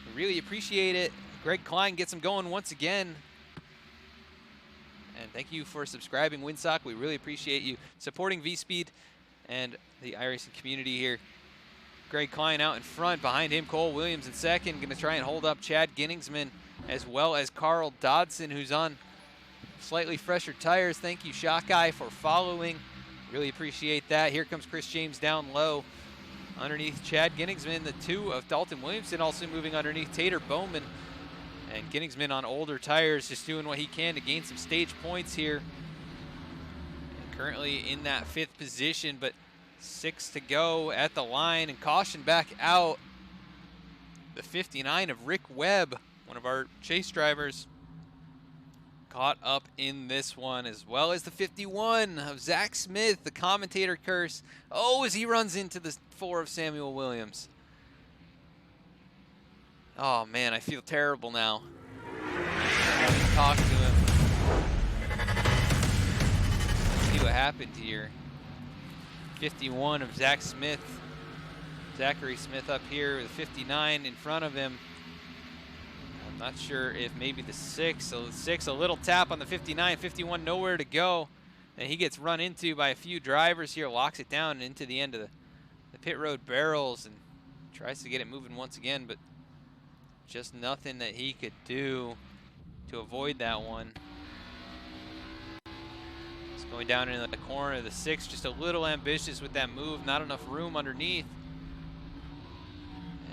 [SPEAKER 1] We really appreciate it. Greg Klein gets them going once again. And thank you for subscribing, Windsock. We really appreciate you supporting VSPEED and the iRacing community here. Greg Klein out in front. Behind him, Cole Williams in second. Going to try and hold up Chad Ginningsman as well as Carl Dodson, who's on slightly fresher tires. Thank you, Shock Eye, for following. Really appreciate that. Here comes Chris James down low. Underneath Chad Ginningsman, the 2 of Dalton Williamson also moving underneath Tater Bowman. And Ginningsman on older tires, just doing what he can to gain some stage points here. And currently in that 5th position, but 6 to go at the line, and caution back out. The 59 of Rick Webb, one of our chase drivers, caught up in this one, as well as the 51 of Zach Smith, the commentator curse. Oh, as he runs into the 4 of Samuel Williams. Oh man, I feel terrible now. Talk to him. See what happened here. 51 of Zach Smith. Zachary Smith up here with 59 in front of him. I'm not sure if maybe the 6. So the 6, a little tap on the 59. 51 nowhere to go. And he gets run into by a few drivers here. Locks it down into the end of the pit road barrels and tries to get it moving once again, but just nothing that he could do to avoid that one. It's going down into the corner of the 6, just a little ambitious with that move, not enough room underneath.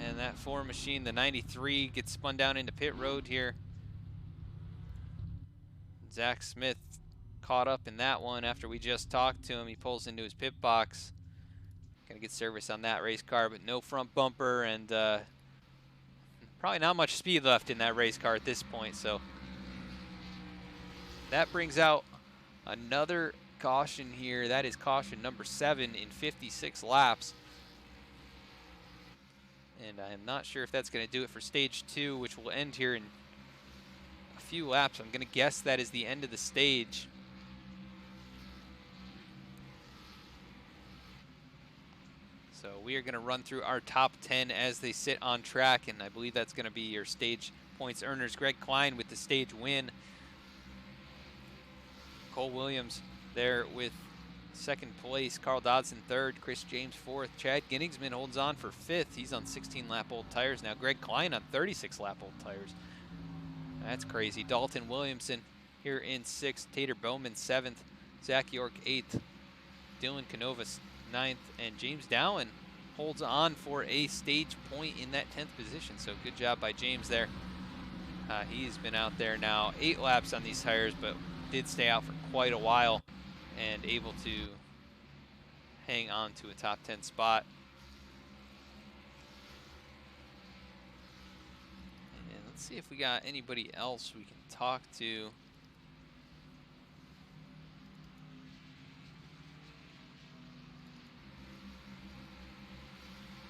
[SPEAKER 1] And that 4 machine, the 93, gets spun down into pit road here. Zach Smith caught up in that one after we just talked to him. He pulls into his pit box. Gonna get service on that race car, but no front bumper, and probably not much speed left in that race car at this point. So that brings out another caution here. That is caution number 7 in 56 laps. And I'm not sure if that's going to do it for stage 2, which will end here in a few laps. I'm going to guess that is the end of the stage. So we are going to run through our top 10 as they sit on track, and I believe that's going to be your stage points earners. Greg Klein with the stage win. Cole Williams there with 2nd place. Carl Dodson 3rd. Chris James 4th. Chad Ginningsman holds on for 5th. He's on 16-lap-old tires now. Greg Klein on 36-lap-old tires. That's crazy. Dalton Williamson here in 6th. Tater Bowman 7th. Zach York 8th. Dylan Canova 9th. And James Dowan holds on for a stage point in that 10th position. So good job by James there. He's been out there now 8 laps on these tires, but did stay out for quite a while and able to hang on to a top 10 spot. And let's see if we got anybody else we can talk to.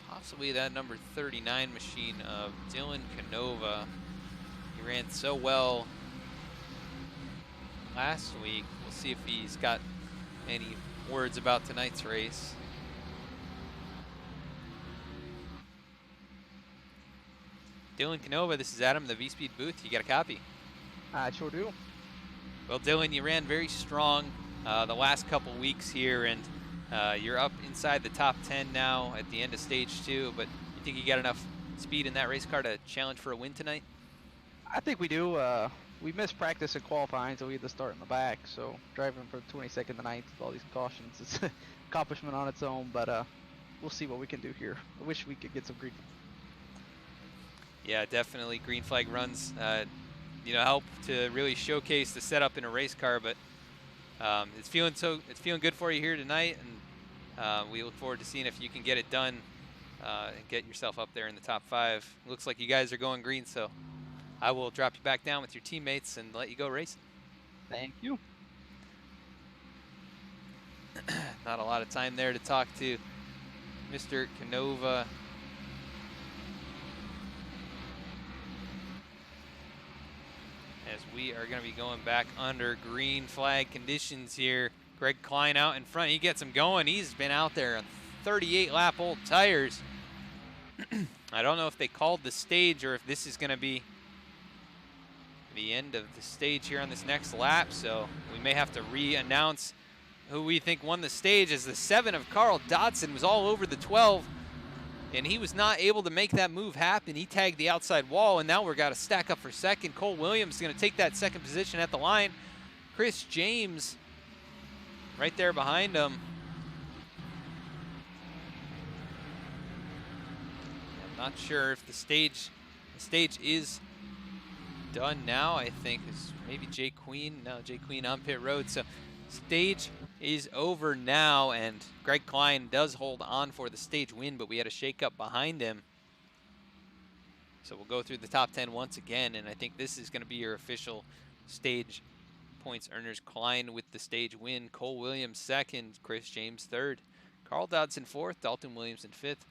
[SPEAKER 1] Possibly that number 39 machine of Dylan Canova. He ran so well last week. We'll see if he's got any words about tonight's race. Dylan Canova, this is Adam in the VSPEED booth. You got a copy?
[SPEAKER 5] I sure do.
[SPEAKER 1] Well, Dylan, you ran very strong the last couple weeks here, and you're up inside the top 10 now at the end of stage 2, but you think you got enough speed in that race car to challenge for a win tonight?
[SPEAKER 5] I think we do. We missed practice in qualifying, so we had to start in the back. So driving from 22nd to 9th with all these cautions is an accomplishment on its own, but we'll see what we can do here. I wish we could get some green.
[SPEAKER 1] Yeah, definitely green flag runs, help to really showcase the setup in a race car, but it's feeling good for you here tonight, and we look forward to seeing if you can get it done and get yourself up there in the top 5. Looks like you guys are going green, so I will drop you back down with your teammates and let you go racing.
[SPEAKER 5] Thank you.
[SPEAKER 1] Not a lot of time there to talk to Mr. Canova. As we are going to be going back under green flag conditions here. Greg Klein out in front. He gets him going. He's been out there on 38 lap old tires. I don't know if they called the stage or if this is going to be the end of the stage here on this next lap, so we may have to re-announce who we think won the stage, as the 7 of Carl Dodson was all over the 12, and he was not able to make that move happen. He tagged the outside wall, and now we've got to stack up for second. Cole Williams is going to take that second position at the line. Chris James right there behind him. I'm not sure if the stage is done now. I think is maybe Jay Queen. No, Jay Queen on pit road. So stage is over now, and Greg Klein does hold on for the stage win, but we had a shakeup behind him. So we'll go through the top 10 once again, and I think this is going to be your official stage points earners. Klein with the stage win, Cole Williams second, Chris James third, Carl Dodson fourth, Dalton Williams in fifth,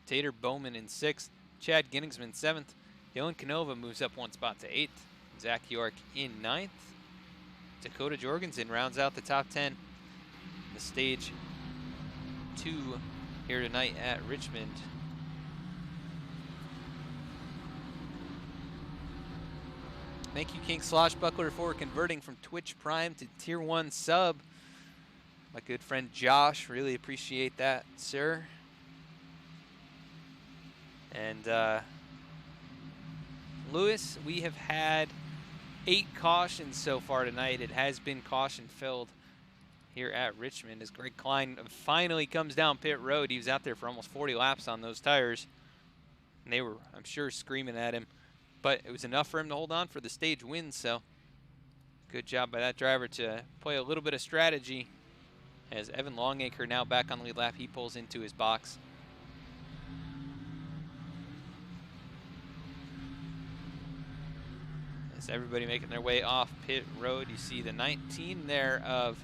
[SPEAKER 1] Tater Bowman in sixth, Chad Ginningsman seventh, Dylan Canova moves up one spot to 8th. Zach York in 9th. Dakota Jorgensen rounds out the top 10. The stage 2 here tonight at Richmond. Thank you, King Sloshbuckler, for converting from Twitch Prime to Tier 1 sub. My good friend Josh, really appreciate that, sir. And Lewis, we have had 8 cautions so far tonight. It has been caution filled here at Richmond as Greg Klein finally comes down pit road. He was out there for almost 40 laps on those tires, and they were, I'm sure, screaming at him, but it was enough for him to hold on for the stage win. So good job by that driver to play a little bit of strategy, as Evan Longacre now back on the lead lap. He pulls into his box. Everybody making their way off pit road. You see the 19 there of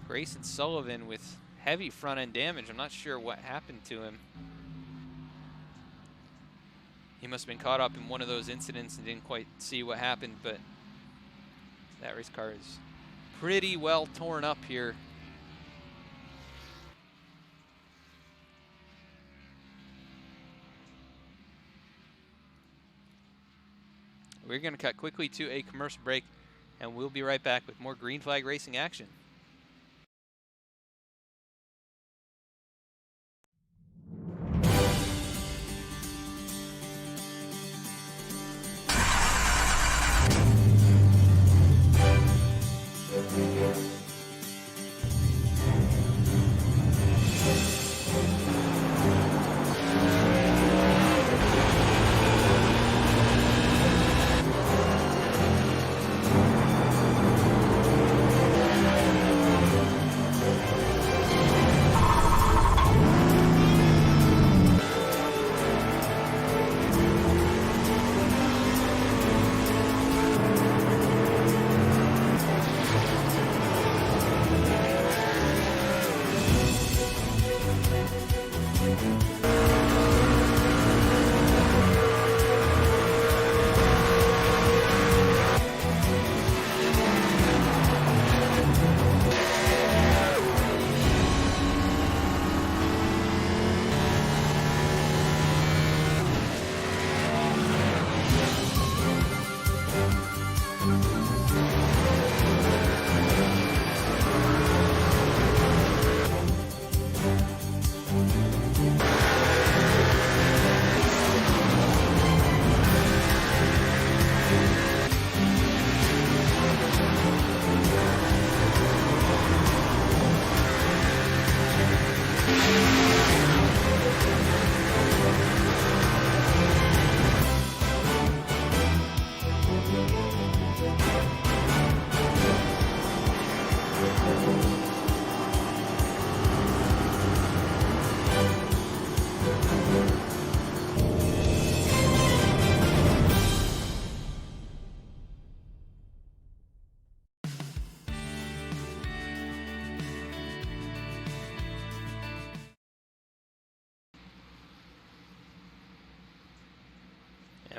[SPEAKER 1] Grayson Sullivan with heavy front end damage. I'm not sure what happened to him. He must have been caught up in one of those incidents and didn't quite see what happened, but that race car is pretty well torn up here. We're going to cut quickly to a commercial break, and we'll be right back with more green flag racing action.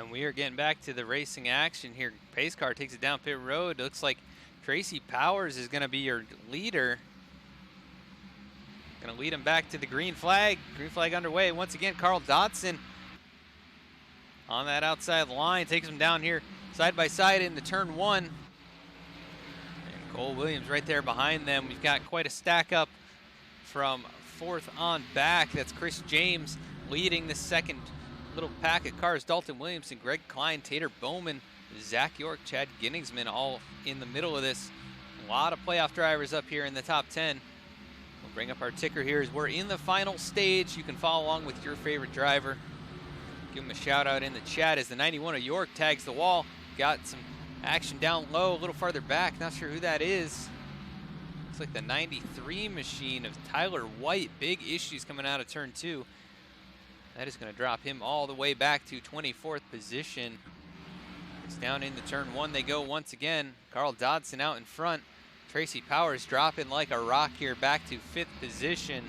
[SPEAKER 1] And we are getting back to the racing action here. Pace car takes it down pit road. Looks like Tracy Powers is going to be your leader. Going to lead him back to the green flag. Green flag underway. Once again, Carl Dodson on that outside line. Takes him down here side by side into turn 1. And Cole Williams right there behind them. We've got quite a stack up from 4th on back. That's Chris James leading the second little pack of cars. Dalton Williamson, Greg Klein, Tater Bowman, Zach York, Chad Ginningsman all in the middle of this. A lot of playoff drivers up here in the top 10. We'll bring up our ticker here as we're in the final stage. You can follow along with your favorite driver. Give him a shout out in the chat as the 91 of York tags the wall. Got some action down low, a little farther back. Not sure who that is. Looks like the 93 machine of Tyler White. Big issues coming out of turn 2. That is going to drop him all the way back to 24th position. It's down into turn 1 they go once again. Carl Dodson out in front. Tracy Powers dropping like a rock here back to 5th position.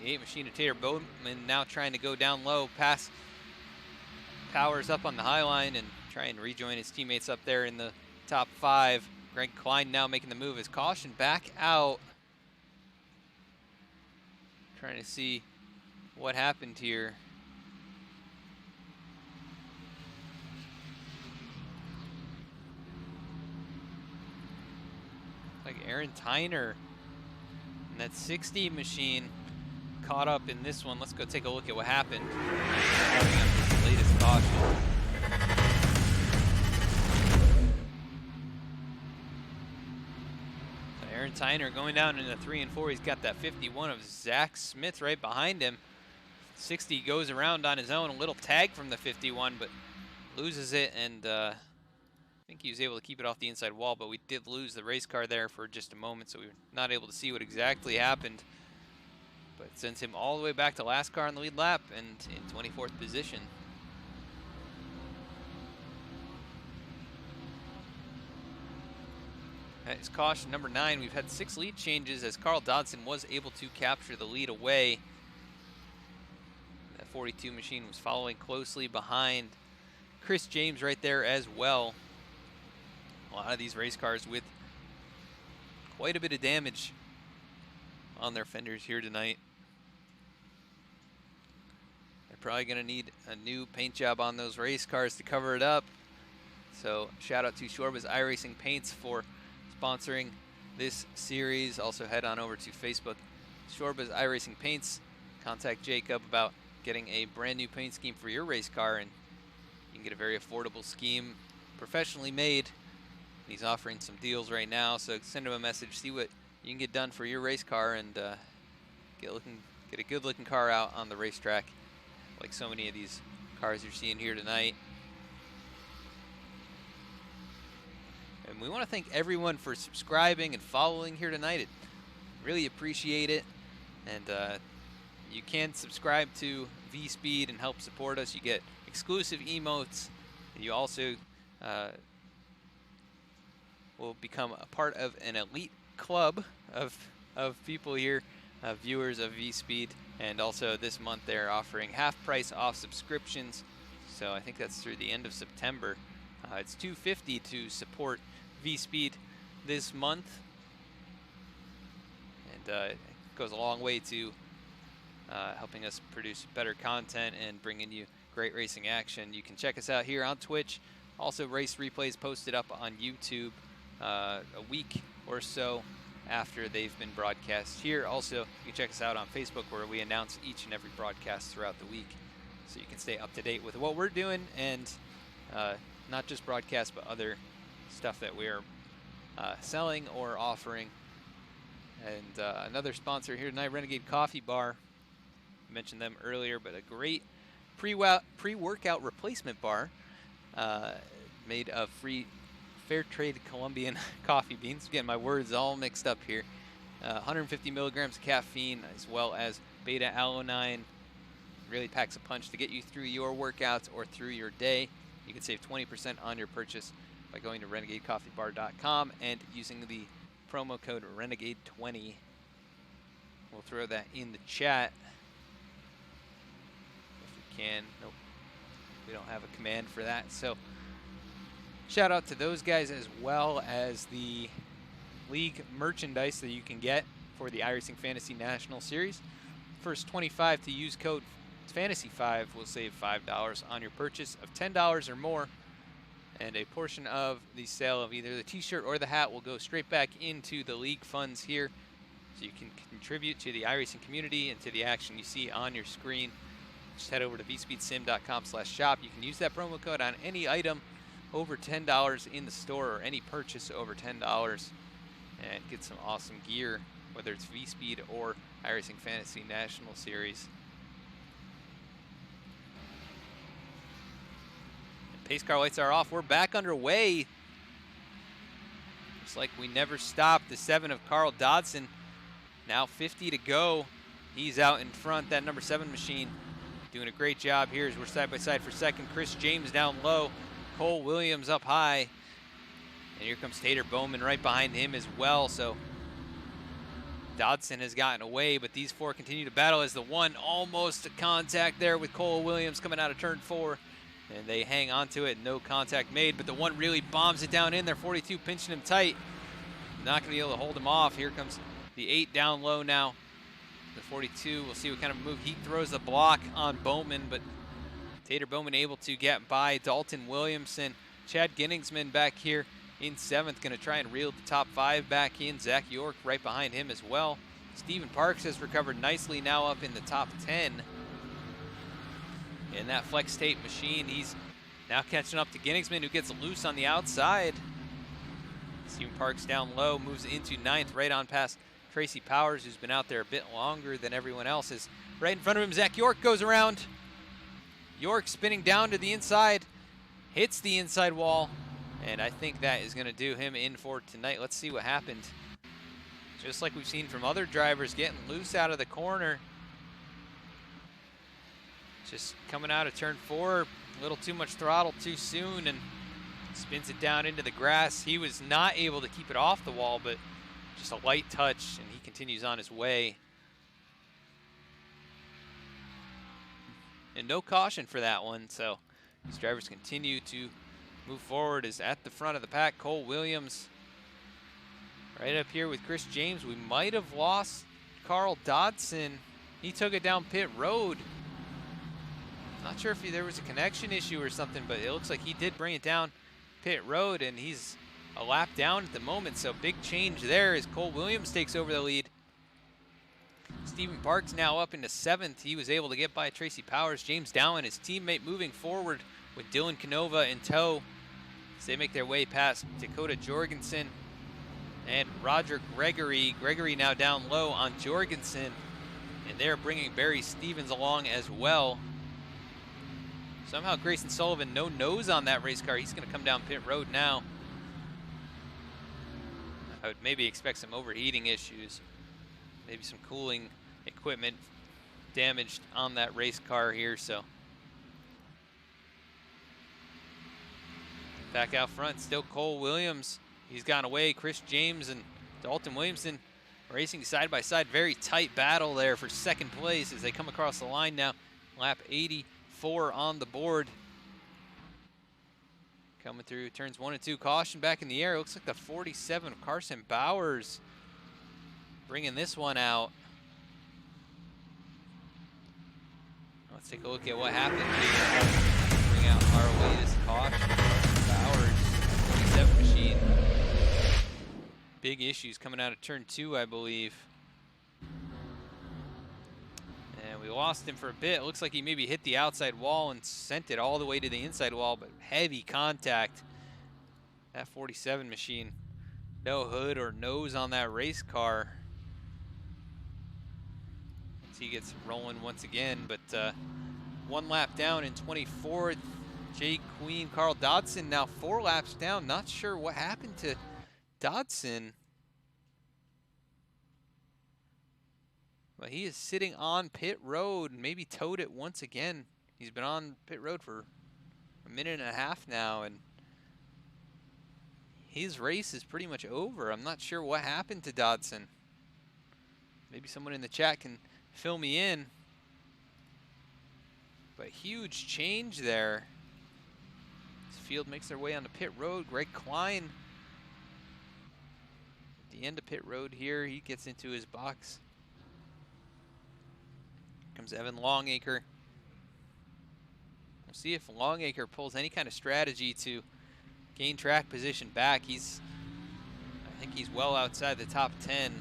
[SPEAKER 1] The 8 machine of Tater Bowman now trying to go down low, pass Powers up on the high line and try and rejoin his teammates up there in the top 5. Greg Klein now making the move as caution back out. Trying to see what happened here. Like Aaron Tyner and that 60 machine caught up in this one. Let's go take a look at what happened. Latest caution. So Aaron Tyner going down into 3 and 4. He's got that 51 of Zach Smith right behind him. 60 goes around on his own, a little tag from the 51, but loses it, and I think he was able to keep it off the inside wall, but we did lose the race car there for just a moment, so we were not able to see what exactly happened. But it sends him all the way back to last car on the lead lap and in 24th position. That is caution number 9. We've had 6 lead changes as Carl Dodson was able to capture the lead away. 42 machine was following closely behind. Chris James right there as well. A lot of these race cars with quite a bit of damage on their fenders here tonight. They're probably going to need a new paint job on those race cars to cover it up. So shout out to Shorba's iRacing Paints for sponsoring this series. Also head on over to Facebook, Shorba's iRacing Paints. Contact Jacob about getting a brand new paint scheme for your race car, and you can get a very affordable scheme, professionally made. He's offering some deals right now, so send him a message, see what you can get done for your race car, and get a good looking car out on the racetrack, like so many of these cars you're seeing here tonight. And we want to thank everyone for subscribing and following here tonight. It really appreciate it, and you can subscribe to VSPEED and help support us. You get exclusive emotes, and you also will become a part of an elite club of people here, viewers of VSPEED. And also this month they're offering half price off subscriptions. So I think that's through the end of September. It's $250 to support VSPEED this month, and it goes a long way to helping us produce better content and bringing you great racing action. You can check us out here on Twitch. Also, race replays posted up on YouTube a week or so after they've been broadcast here. Also, you can check us out on Facebook, where we announce each and every broadcast throughout the week, so you can stay up to date with what we're doing, and not just broadcasts, but other stuff that we're selling or offering. And another sponsor here tonight, Renegade Coffee Bar. I mentioned them earlier, but a great pre-workout replacement bar made of free fair trade Colombian coffee beans. Getting my words all mixed up here. 150 milligrams of caffeine, as well as beta-alanine. Really packs a punch to get you through your workouts or through your day. You can save 20% on your purchase by going to renegadecoffeebar.com and using the promo code Renegade20. We'll throw that in the chat if we can. Nope. We don't have a command for that. So shout out to those guys, as well as the league merchandise that you can get for the iRacing Fantasy National Series. First 25 to use code FANTASY5 will save $5 on your purchase of $10 or more. And a portion of the sale of either the t-shirt or the hat will go straight back into the league funds here. So you can contribute to the iRacing community and to the action you see on your screen. Just head over to vspeedsim.com/shop. You can use that promo code on any item over $10 in the store, or any purchase over $10, and get some awesome gear, whether it's VSPEED or iRacing Fantasy National Series. Pace car lights are off. We're back underway. Looks like we never stopped. The 7 of Carl Dodson. Now 50 to go. He's out in front. That number 7 machine doing a great job here as we're side by side for second. Chris James down low. Cole Williams up high. And here comes Tater Bowman right behind him as well. So Dodson has gotten away, but these 4 continue to battle as the 1 almost a contact there with Cole Williams coming out of turn 4. And they hang on to it, no contact made, but the 1 really bombs it down in there. 42 pinching him tight. Not gonna be able to hold him off. Here comes the 8 down low now. The 42, we'll see what kind of move. He throws the block on Bowman, but Tater Bowman able to get by Dalton Williamson. Chad Ginningsman back here in 7th, gonna try and reel the top 5 back in. Zach York right behind him as well. Stephen Parks has recovered nicely, now up in the top 10. In that flex tape machine, he's now catching up to Ginningsman, who gets loose on the outside. Stephen Parks down low, moves into 9th, right on past Tracy Powers, who's been out there a bit longer than everyone else. Is right in front of him. Zach York goes around. York spinning down to the inside, hits the inside wall, and I think that is going to do him in for tonight. Let's see what happened. Just like we've seen from other drivers, getting loose out of the corner. Just coming out of turn 4, a little too much throttle too soon, and spins it down into the grass. He was not able to keep it off the wall, but just a light touch, and he continues on his way. And no caution for that one, so these drivers continue to move forward. Is at the front of the pack. Cole Williams right up here with Chris James. We might have lost Carl Dodson. He took it down pit road. Not sure if there was a connection issue or something, but it looks like he did bring it down pit road, and he's a lap down at the moment, so big change there as Cole Williams takes over the lead. Stephen Parks now up into 7th. He was able to get by Tracy Powers. James Dowling, his teammate, moving forward with Dylan Canova in tow as they make their way past Dakota Jorgensen and Roger Gregory. Gregory now down low on Jorgensen, and they're bringing Barry Stevens along as well. Somehow Grayson Sullivan, no nose on that race car. He's going to come down pit road now. I would maybe expect some overheating issues. Maybe some cooling equipment damaged on that race car here, so. Back out front, still Cole Williams. He's gone away. Chris James and Dalton Williamson racing side by side. Very tight battle there for second place as they come across the line now. Lap 84 on the board. Coming through turns 1 and 2. Caution back in the air. Looks like the 47 of Carson Bowers bringing this one out. Let's take a look at what happened here. Bring out our latest caution. Bowers, 47 machine. Big issues coming out of turn 2, I believe. And we lost him for a bit. It looks like he maybe hit the outside wall and sent it all the way to the inside wall, but heavy contact. That 47 machine. No hood or nose on that race car. He gets rolling once again, but 1 lap down in 24th. Jay Queen, Carl Dodson now 4 laps down. Not sure what happened to Dodson, but he is sitting on pit road, maybe towed it once again. He's been on pit road for a minute and a half now, and his race is pretty much over. I'm not sure what happened to Dodson. Maybe someone in the chat can fill me in. But huge change there. field makes their way onto pit road. Greg Klein at the end of pit road here. He gets into his box. Comes Evan Longacre. We'll see if Longacre pulls any kind of strategy to gain track position back. I think he's well outside the top 10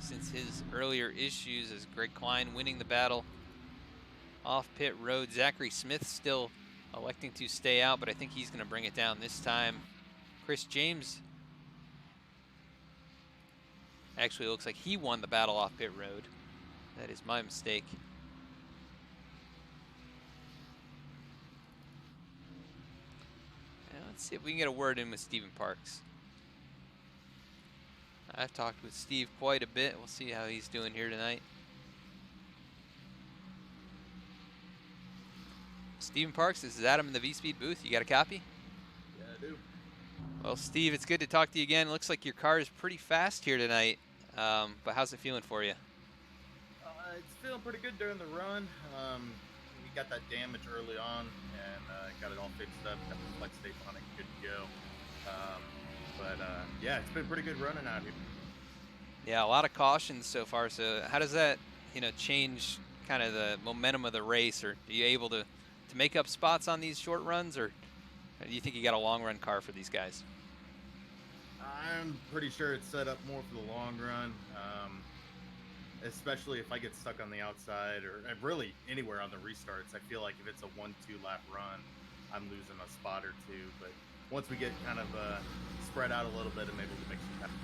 [SPEAKER 1] since his earlier issues, as Greg Klein winning the battle off pit road. Zachary Smith still electing to stay out, but I think he's going to bring it down this time. Chris James, actually looks like he won the battle off pit road. That is my mistake. Now let's see if we can get a word in with Stephen Parks. I've talked with Steve quite a bit. We'll see how he's doing here tonight. Stephen Parks, this is Adam in the VSPEED booth. You got a copy?
[SPEAKER 6] Yeah, I do.
[SPEAKER 1] Well, Steve, it's good to talk to you again. It looks like your car is pretty fast here tonight, but how's it feeling for you?
[SPEAKER 6] It's feeling pretty good during the run. We got that damage early on and got it all fixed up. Got the flex tape on it, good to go. Yeah, it's been pretty good running out here.
[SPEAKER 1] Yeah, a lot of cautions so far. So how does that, change kind of the momentum of the race? Or are you able to make up spots on these short runs, or do you think you got a long run car for these guys?
[SPEAKER 6] I'm pretty sure it's set up more for the long run, especially if I get stuck on the outside or really anywhere on the restarts. I feel like if it's a 1-2 lap run, I'm losing a spot or two. But once we get kind of spread out a little bit, I'm able to make some time.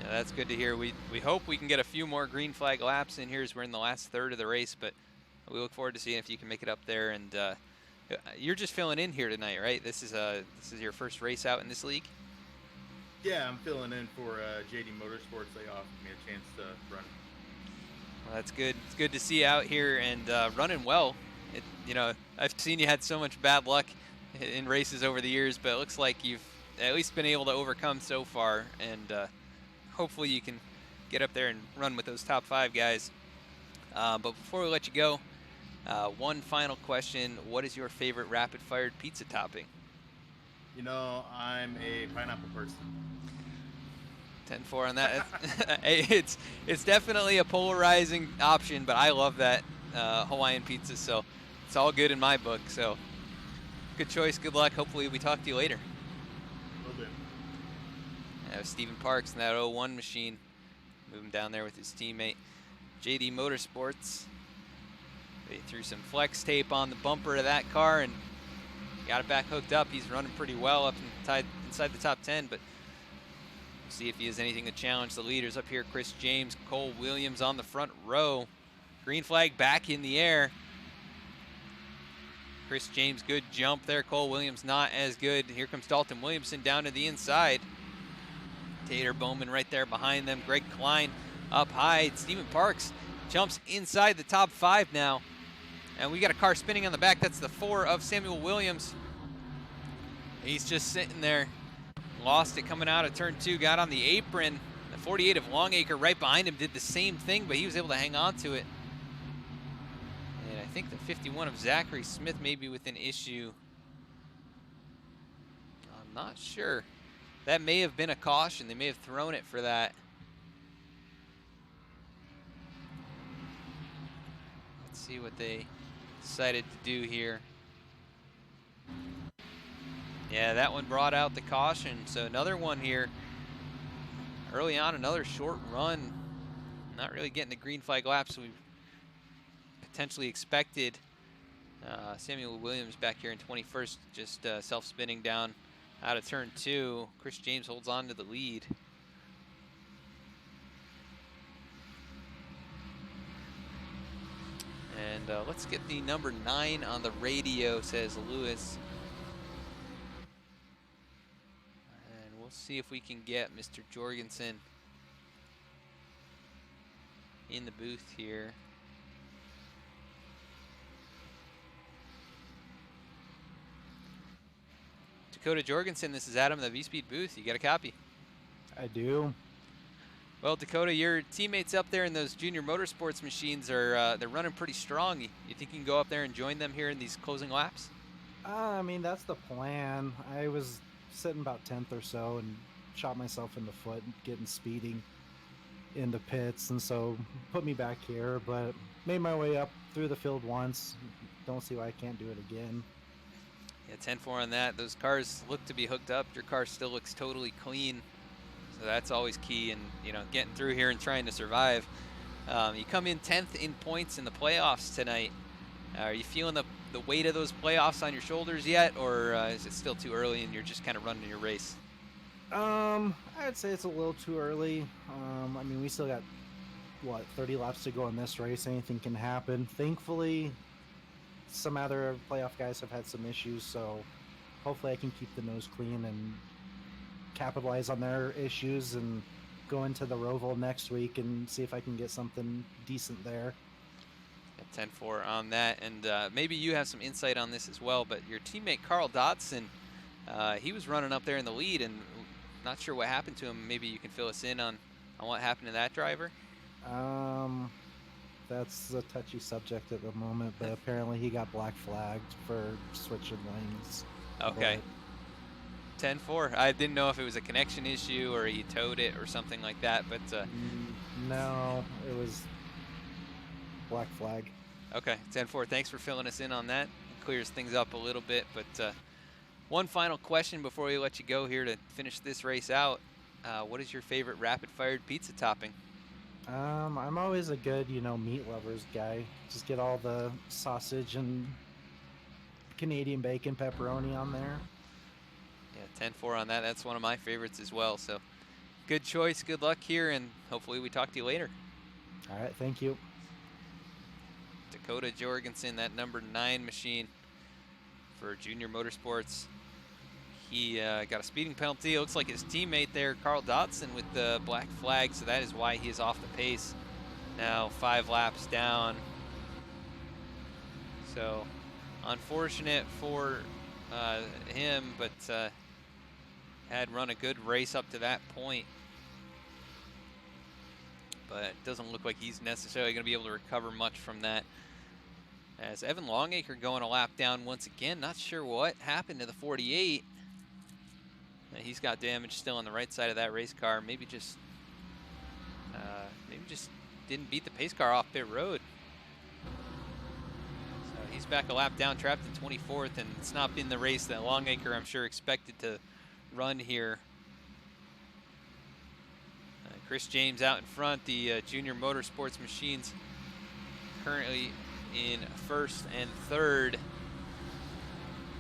[SPEAKER 1] Yeah, that's good to hear. We hope we can get a few more green flag laps in here as we're in the last third of the race, but we look forward to seeing if you can make it up there. And you're just filling in here tonight, right? This is your first race out in this league?
[SPEAKER 6] Yeah, I'm filling in for JD Motorsports. They offered me a chance to run.
[SPEAKER 1] Well, that's good. It's good to see you out here and running well. I've seen you had so much bad luck in races over the years, but it looks like you've at least been able to overcome so far, and hopefully you can get up there and run with those top 5 guys. But before we let you go, one final question. What is your favorite Rapid Fired Pizza topping?
[SPEAKER 6] I'm a pineapple person.
[SPEAKER 1] 10-4 on that. It's definitely a polarizing option, but I love that Hawaiian pizza, so it's all good in my book. So good choice, good luck. Hopefully we talk to you later.
[SPEAKER 6] Will do.
[SPEAKER 1] That was Stephen Parks in that 01 machine, moving down there with his teammate JD Motorsports. They threw some flex tape on the bumper of that car and got it back hooked up. He's running pretty well up inside the top 10, but we'll see if he has anything to challenge the leaders up here. Chris James, Cole Williams on the front row. Green flag back in the air. Chris James, good jump there. Cole Williams not as good. Here comes Dalton Williamson down to the inside. Tater Bowman right there behind them. Greg Klein up high. Stephen Parks jumps inside the top 5 now. And we got a car spinning on the back. That's the 4 of Samuel Williams. He's just sitting there. Lost it coming out of turn 2. Got on the apron. The 48 of Longacre right behind him did the same thing, but he was able to hang on to it. And I think the 51 of Zachary Smith may be with an issue. I'm not sure. That may have been a caution. They may have thrown it for that. Let's see what they decided to do here. Yeah, that one brought out the caution. So another one here. Early on, another short run. Not really getting the green flag laps we potentially expected. Samuel Williams back here in 21st, just self-spinning down out of turn 2. Chris James holds on to the lead. And let's get the number 9 on the radio, says Lewis. And we'll see if we can get Mr. Jorgensen in the booth here. Dakota Jorgensen, this is Adam in the VSPEED booth. You got a copy?
[SPEAKER 7] I do.
[SPEAKER 1] Well, Dakota, your teammates up there in those junior motorsports machines are they're running pretty strong. You think you can go up there and join them here in these closing laps?
[SPEAKER 7] I mean, that's the plan. I was sitting about 10th or so and shot myself in the foot getting speeding into pits, and so put me back here, but made my way up through the field once. Don't see why I can't do it again.
[SPEAKER 1] Yeah, 10-4 on that. Those cars look to be hooked up. Your car still looks totally clean. So that's always key in, getting through here and trying to survive. You come in 10th in points in the playoffs tonight. Are you feeling the weight of those playoffs on your shoulders yet, or is it still too early and you're just kind of running your race?
[SPEAKER 7] I'd say it's a little too early. I mean, we still got, 30 laps to go in this race. Anything can happen. Thankfully, some other playoff guys have had some issues, so hopefully I can keep the nose clean and capitalize on their issues and go into the Roval next week and see if I can get something decent there.
[SPEAKER 1] 10-4 on that, and maybe you have some insight on this as well, but your teammate Carl Dotson, he was running up there in the lead, and not sure what happened to him. Maybe you can fill us in on what happened to that driver?
[SPEAKER 7] That's a touchy subject at the moment, but apparently he got black flagged for switching lanes.
[SPEAKER 1] Okay. 10-4. I didn't know if it was a connection issue or he towed it or something like that, but
[SPEAKER 7] no, it was black flag.
[SPEAKER 1] Okay, 10-4. Thanks for filling us in on that. It clears things up a little bit, but one final question before we let you go here to finish this race out. What is your favorite Rapid Fired Pizza topping?
[SPEAKER 7] I'm always a good, meat lovers guy. Just get all the sausage and Canadian bacon pepperoni on there.
[SPEAKER 1] Yeah, 10-4 on that. That's one of my favorites as well. So good choice, good luck here, and hopefully we talk to you later.
[SPEAKER 7] All right, thank you.
[SPEAKER 1] Dakota Jorgensen, that number 9 machine for Junior Motorsports. He got a speeding penalty. It looks like his teammate there, Carl Dotson, with the black flag, so that is why he is off the pace. Now 5 laps down. So unfortunate for him, but had run a good race up to that point. But it doesn't look like he's necessarily going to be able to recover much from that. As Evan Longacre going a lap down once again. Not sure what happened to the 48. He's got damage still on the right side of that race car. Maybe just didn't beat the pace car off pit road. So he's back a lap down, trapped in 24th, and it's not been the race that Longacre, I'm sure, expected to run here. Chris James out in front. The Junior Motorsports machines currently in 1st and 3rd.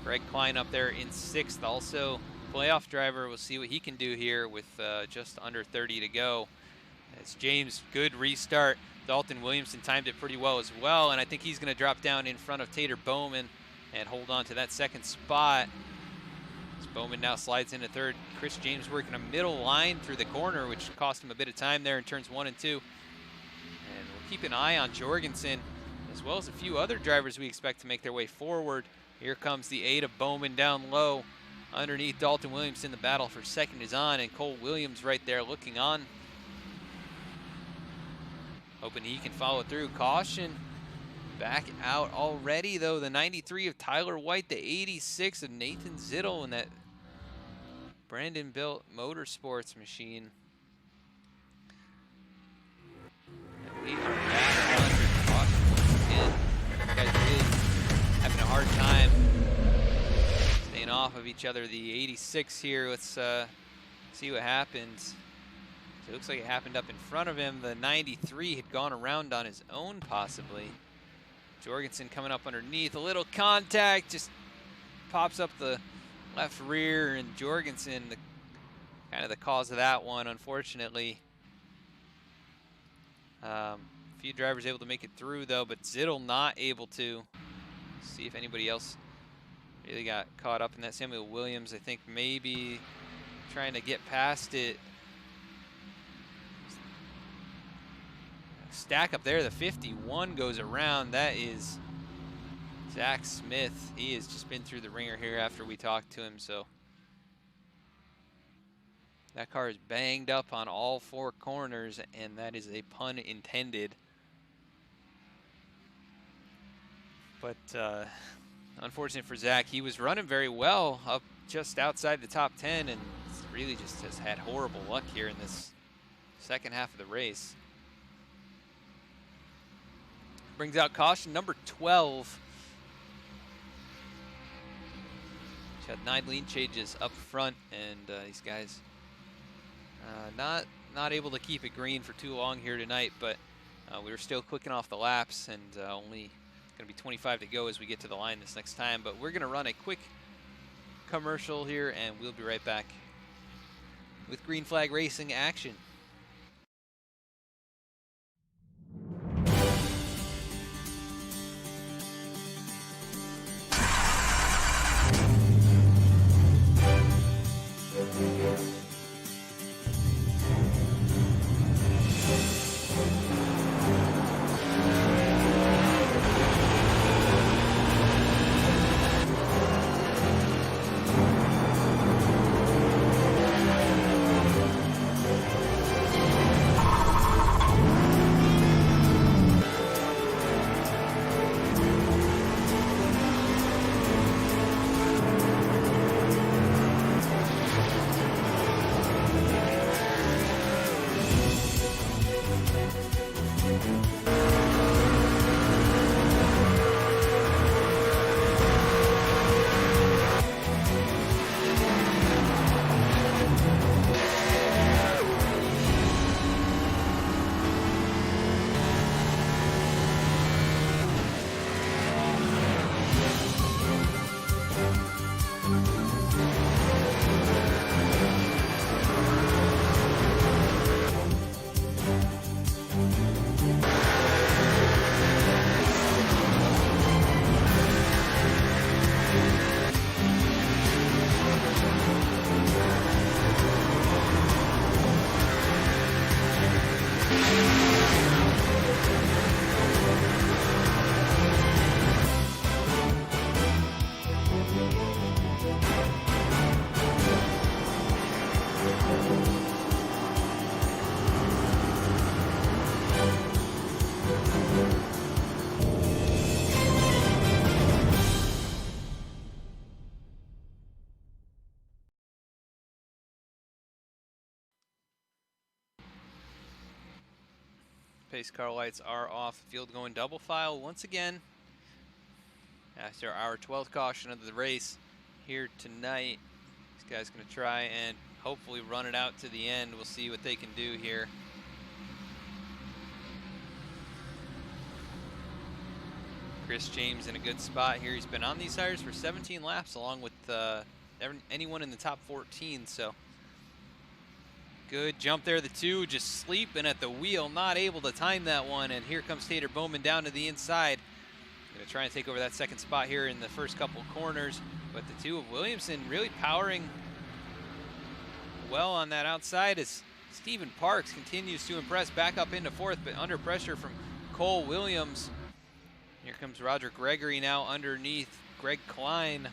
[SPEAKER 1] Greg Klein up there in 6th also. Playoff driver, we'll see what he can do here with just under 30 to go. As James, good restart. Dalton Williamson timed it pretty well as well, and I think he's going to drop down in front of Tater Bowman and hold on to that 2nd spot. As Bowman now slides into 3rd. Chris James working a middle line through the corner, which cost him a bit of time there in turns 1 and 2. And we'll keep an eye on Jorgensen, as well as a few other drivers we expect to make their way forward. Here comes the 8 of Bowman down low. Underneath Dalton Williamson, the battle for 2nd is on, and Cole Williams right there looking on. Hoping he can follow through. Caution back out already, though. The 93 of Tyler White, the 86 of Nathan Zittel, and that Brandon built Motorsports machine. And we are back under caution again. You guys really having a hard time staying off of each other. The 86 here, let's see what happens. So it looks like it happened up in front of him. The 93 had gone around on his own, possibly. Jorgensen coming up underneath. A little contact, just pops up the left rear, and Jorgensen, kind of the cause of that one, unfortunately. A few drivers able to make it through, though, but Zittel not able to. See if anybody else really got caught up in that. Samuel Williams, I think, maybe trying to get past it. Stack up there, the 51 goes around. That is Zach Smith. He has just been through the ringer here after we talked to him, so That car is banged up on all 4 corners, and that is a pun intended. But unfortunate for Zach, he was running very well up just outside the top 10, and really just has had horrible luck here in this second half of the race. Brings out caution number 12. She had 9 lean changes up front, and these guys not able to keep it green for too long here tonight, but we were still clicking off the laps, and only going to be 25 to go as we get to the line this next time. But we're going to run a quick commercial here, and we'll be right back with Green Flag Racing action. Pace car lights are off. Field going double file once again. After our 12th caution of the race here tonight. This guy's going to try and hopefully run it out to the end. We'll see what they can do here. Chris James in a good spot here. He's been on these tires for 17 laps along with anyone in the top 14, so good jump there. The 2 just sleeping at the wheel, not able to time that one, and here comes Tater Bowman down to the inside. Gonna try and take over that second spot here in the first couple corners, but the 2 of Williamson really powering well on that outside as Stephen Parks continues to impress back up into 4th, but under pressure from Cole Williams. Here comes Roger Gregory now underneath Greg Klein,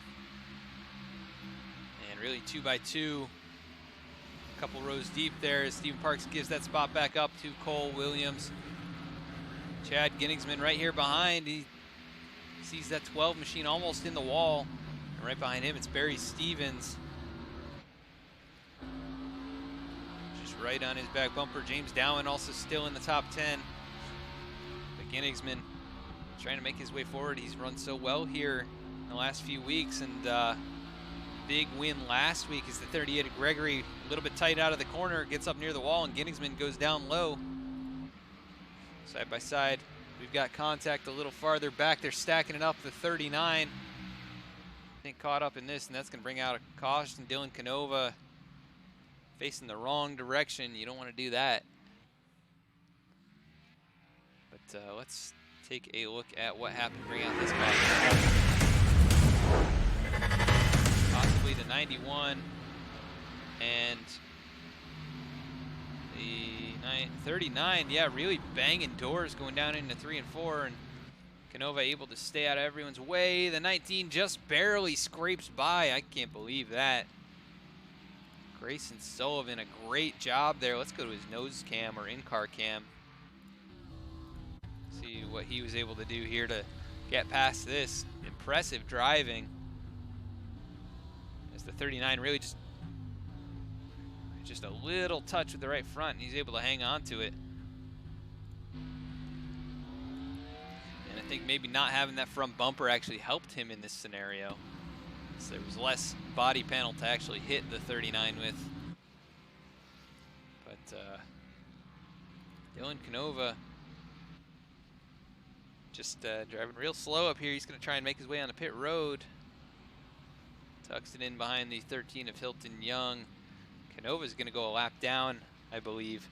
[SPEAKER 1] and really 2 by 2. Couple rows deep there as Stephen Parks gives that spot back up to Cole Williams. Chad Ginningsman right here behind. He sees that 12 machine almost in the wall. And right behind him, it's Barry Stevens. Just right on his back bumper. James Dowen also still in the top 10. But Ginningsman trying to make his way forward. He's run so well here in the last few weeks, and big win last week is the 38 of Gregory, a little bit tight out of the corner, gets up near the wall, and Ginningsman goes down low. Side by side, we've got contact a little farther back. They're stacking it up, the 39. I think caught up in this, and that's going to bring out a caution. Dylan Canova facing the wrong direction. You don't want to do that. But let's take a look at what happened to bring out this caution. Possibly the 91 and the 39. Yeah, really banging doors going down into 3 and 4, and Canova able to stay out of everyone's way. The 19 just barely scrapes by. I can't believe that. Grayson Sullivan, a great job there. Let's go to his nose cam or in-car cam. See what he was able to do here to get past this. Impressive driving. As the 39 really just a little touch with the right front, and he's able to hang on to it. And I think maybe not having that front bumper actually helped him in this scenario. So there was less body panel to actually hit the 39 with. But Dylan Canova just driving real slow up here. He's going to try and make his way on the pit road. Tucks it in behind the 13 of Hilton Young. Canova's going to go a lap down, I believe.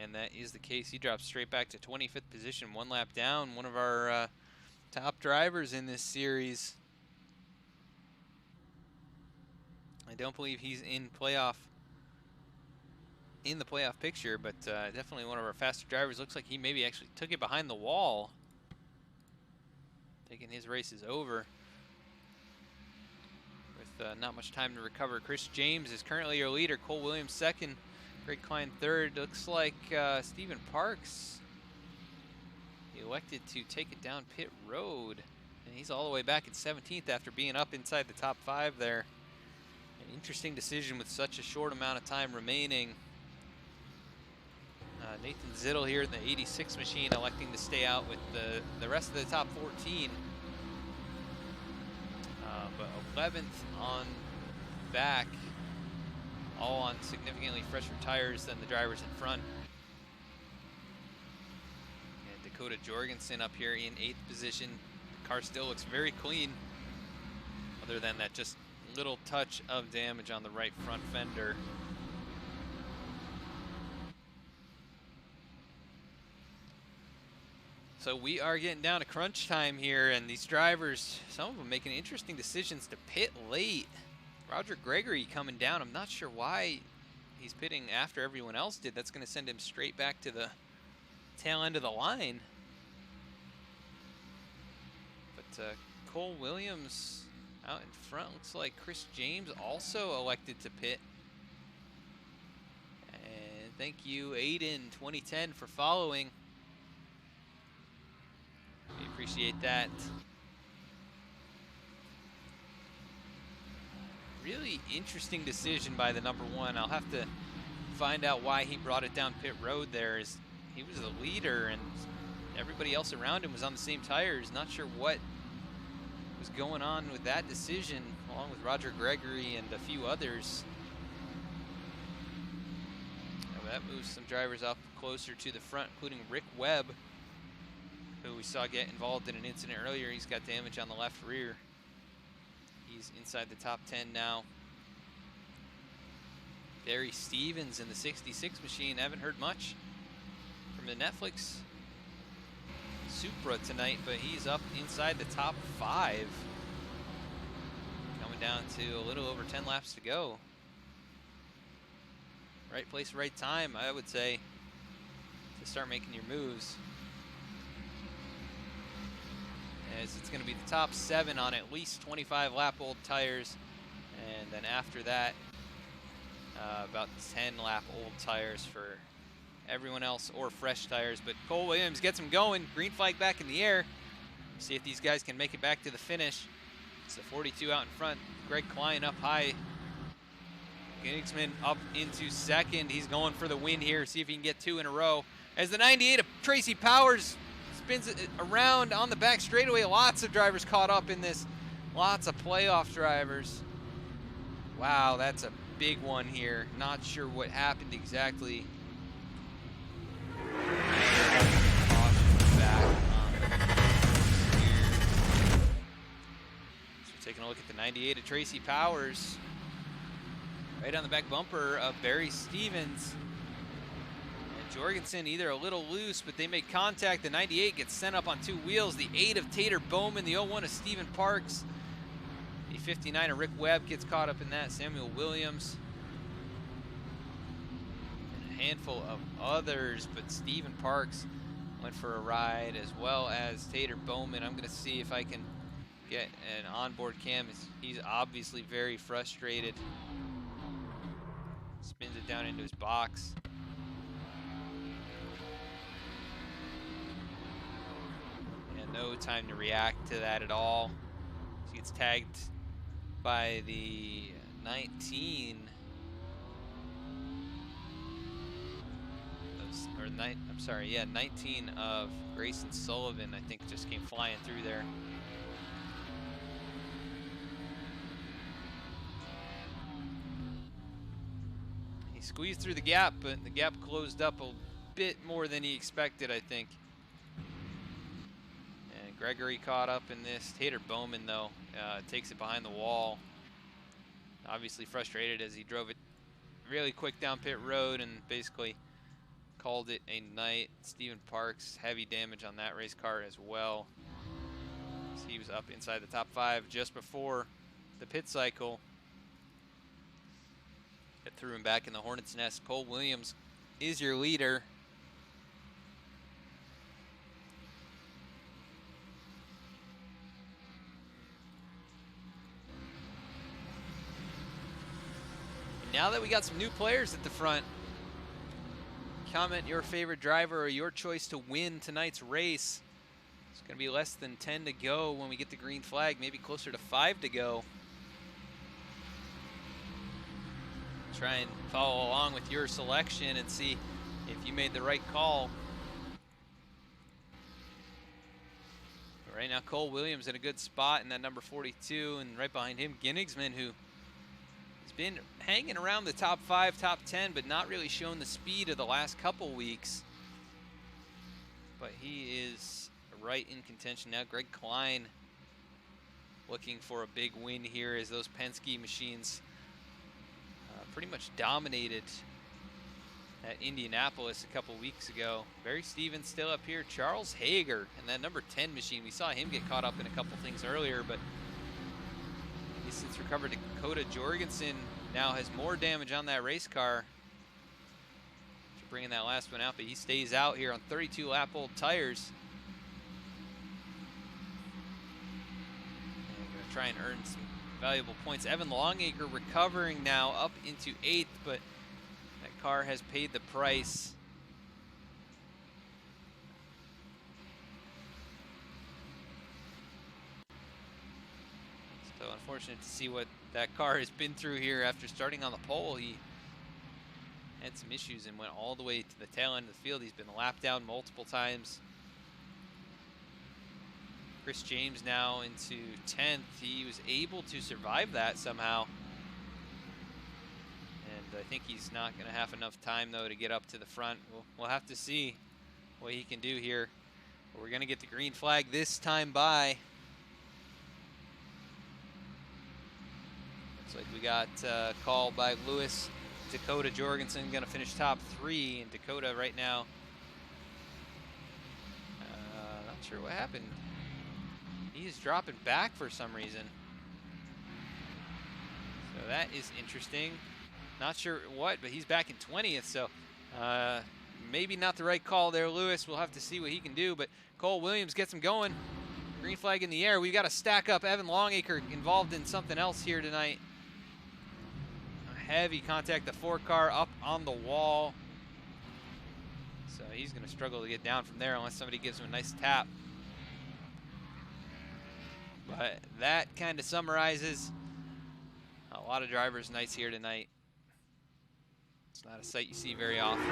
[SPEAKER 1] And that is the case. He drops straight back to 25th position, one lap down. One of our top drivers in this series. I don't believe he's in the playoff picture, but definitely one of our faster drivers. Looks like he maybe actually took it behind the wall, taking his races over with not much time to recover. Chris James is currently your leader. Cole Williams second. Greg Klein third. Looks like Stephen Parks elected to take it down pit road, and he's all the way back at 17th after being up inside the top 5 there. An interesting decision with such a short amount of time remaining. Nathan Zittel here in the 86 machine electing to stay out with the rest of the top 14. But 11th on back, all on significantly fresher tires than the drivers in front. And Dakota Jorgensen up here in 8th position. The car still looks very clean, other than that just little touch of damage on the right front fender. So we are getting down to crunch time here, and these drivers, some of them making interesting decisions to pit late. Roger Gregory coming down. I'm not sure why he's pitting after everyone else did. That's going to send him straight back to the tail end of the line. But Cole Williams out in front. Looks like Chris James also elected to pit. And thank you, Aiden 2010, for following. We appreciate that. Really interesting decision by the number 1. I'll have to find out why he brought it down pit road there. Is he was the leader and everybody else around him was on the same tires. Not sure what was going on with that decision, along with Roger Gregory and a few others. Now that moves some drivers up closer to the front, including Rick Webb, who we saw get involved in an incident earlier. He's got damage on the left rear. He's inside the top 10 now. Barry Stevens in the 66 machine. Haven't heard much from the Netflix Supra tonight, but he's up inside the top 5. Coming down to a little over 10 laps to go. Right place, right time, I would say, to start making your moves. As it's going to be the top 7 on at least 25 lap old tires, and then after that about 10 lap old tires for everyone else, or fresh tires. But Cole Williams gets him going. Green flag back in the air. See if these guys can make it back to the finish. It's the 42 out in front. Greg Klein up high. Gigsman up into second. He's going for the win here. See if he can get 2 in a row. As the 98 of Tracy Powers spins it around on the back straightaway. Lots of drivers caught up in this. Lots of playoff drivers. Wow, that's a big one here. Not sure what happened exactly. So taking a look at the 98 of Tracy Powers. Right on the back bumper of Barry Stevens. Jorgensen either a little loose, but they make contact. The 98 gets sent up on 2 wheels. The 8 of Tater Bowman, the 01 of Stephen Parks. The 59 of Rick Webb gets caught up in that. Samuel Williams. And a handful of others, but Stephen Parks went for a ride, as well as Tater Bowman. I'm going to see if I can get an onboard cam. He's obviously very frustrated. Spins it down into his box. And no time to react to that at all. He gets tagged by the 19. I'm sorry, yeah, 19 of Grayson Sullivan, I think, just came flying through there. He squeezed through the gap, but the gap closed up a bit more than he expected, I think. And Gregory caught up in this. Tater Bowman, though, takes it behind the wall. Obviously frustrated as he drove it really quick down pit road and basically called it a night. Steven Parks, heavy damage on that race car as well. So he was up inside the top 5 just before the pit cycle. It threw him back in the hornet's nest. Cole Williams is your leader. And now that we got some new players at the front, comment your favorite driver or your choice to win tonight's race. It's going to be less than 10 to go when we get the green flag, maybe closer to 5 to go. Try and follow along with your selection and see if you made the right call. But right now, Cole Williams in a good spot in that number 42, and right behind him, Ginnigsman, who has been hanging around the top 5, top 10, but not really shown the speed of the last couple weeks. But he is right in contention now. Greg Klein looking for a big win here as those Penske machines pretty much dominated at Indianapolis a couple weeks ago. Barry Stevens still up here. Charles Hager and that number 10 machine. We saw him get caught up in a couple things earlier, but he's since recovered. Dakota Jorgensen now has more damage on that race car. After bringing that last one out, but he stays out here on 32 lap old tires. And gonna try and earn some valuable points. Evan Longacre recovering now up into 8th, but that car has paid the price. So unfortunate to see what that car has been through here after starting on the pole. He had some issues and went all the way to the tail end of the field. He's been lapped down multiple times. Chris James now into 10th. He was able to survive that somehow. And I think he's not going to have enough time, though, to get up to the front. We'll have to see what he can do here. But we're going to get the green flag this time by. Looks like we got a call by Lewis. Dakota Jorgensen going to finish top 3. And Dakota right now, not sure what happened. He's dropping back for some reason. So that is interesting. Not sure what, but he's back in 20th, so maybe not the right call there, Lewis. We'll have to see what he can do, but Cole Williams gets him going. Green flag in the air. We've got to stack up Evan Longacre involved in something else here tonight. A heavy contact, the 4 car up on the wall. So he's going to struggle to get down from there unless somebody gives him a nice tap. But that kind of summarizes a lot of drivers' nights here tonight. It's not a sight you see very often.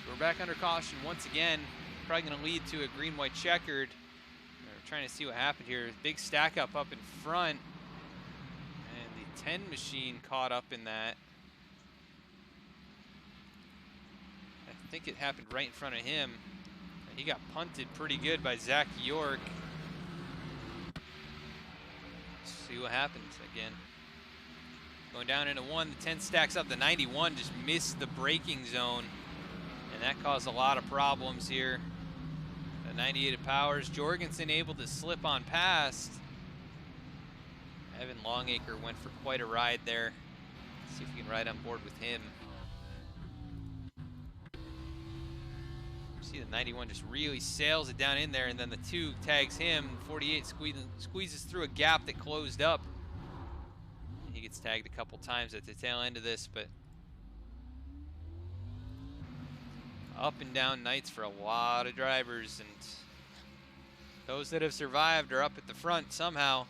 [SPEAKER 1] So we're back under caution once again. Probably going to lead to a green-white checkered. We're trying to see what happened here. Big stack up in front. And the 10 machine caught up in that. I think it happened right in front of him. He got punted pretty good by Zach York. Let's see what happens again. Going down into 1, the 10 stacks up. The 91 just missed the braking zone, and that caused a lot of problems here. The 98 of Powers. Jorgensen able to slip on past. Evan Longacre went for quite a ride there. Let's see if we can ride on board with him. See the 91 just really sails it down in there, and then the 2 tags him. 48 squeezes through a gap that closed up. He gets tagged a couple times at the tail end of this, but up and down nights for a lot of drivers, and those that have survived are up at the front somehow.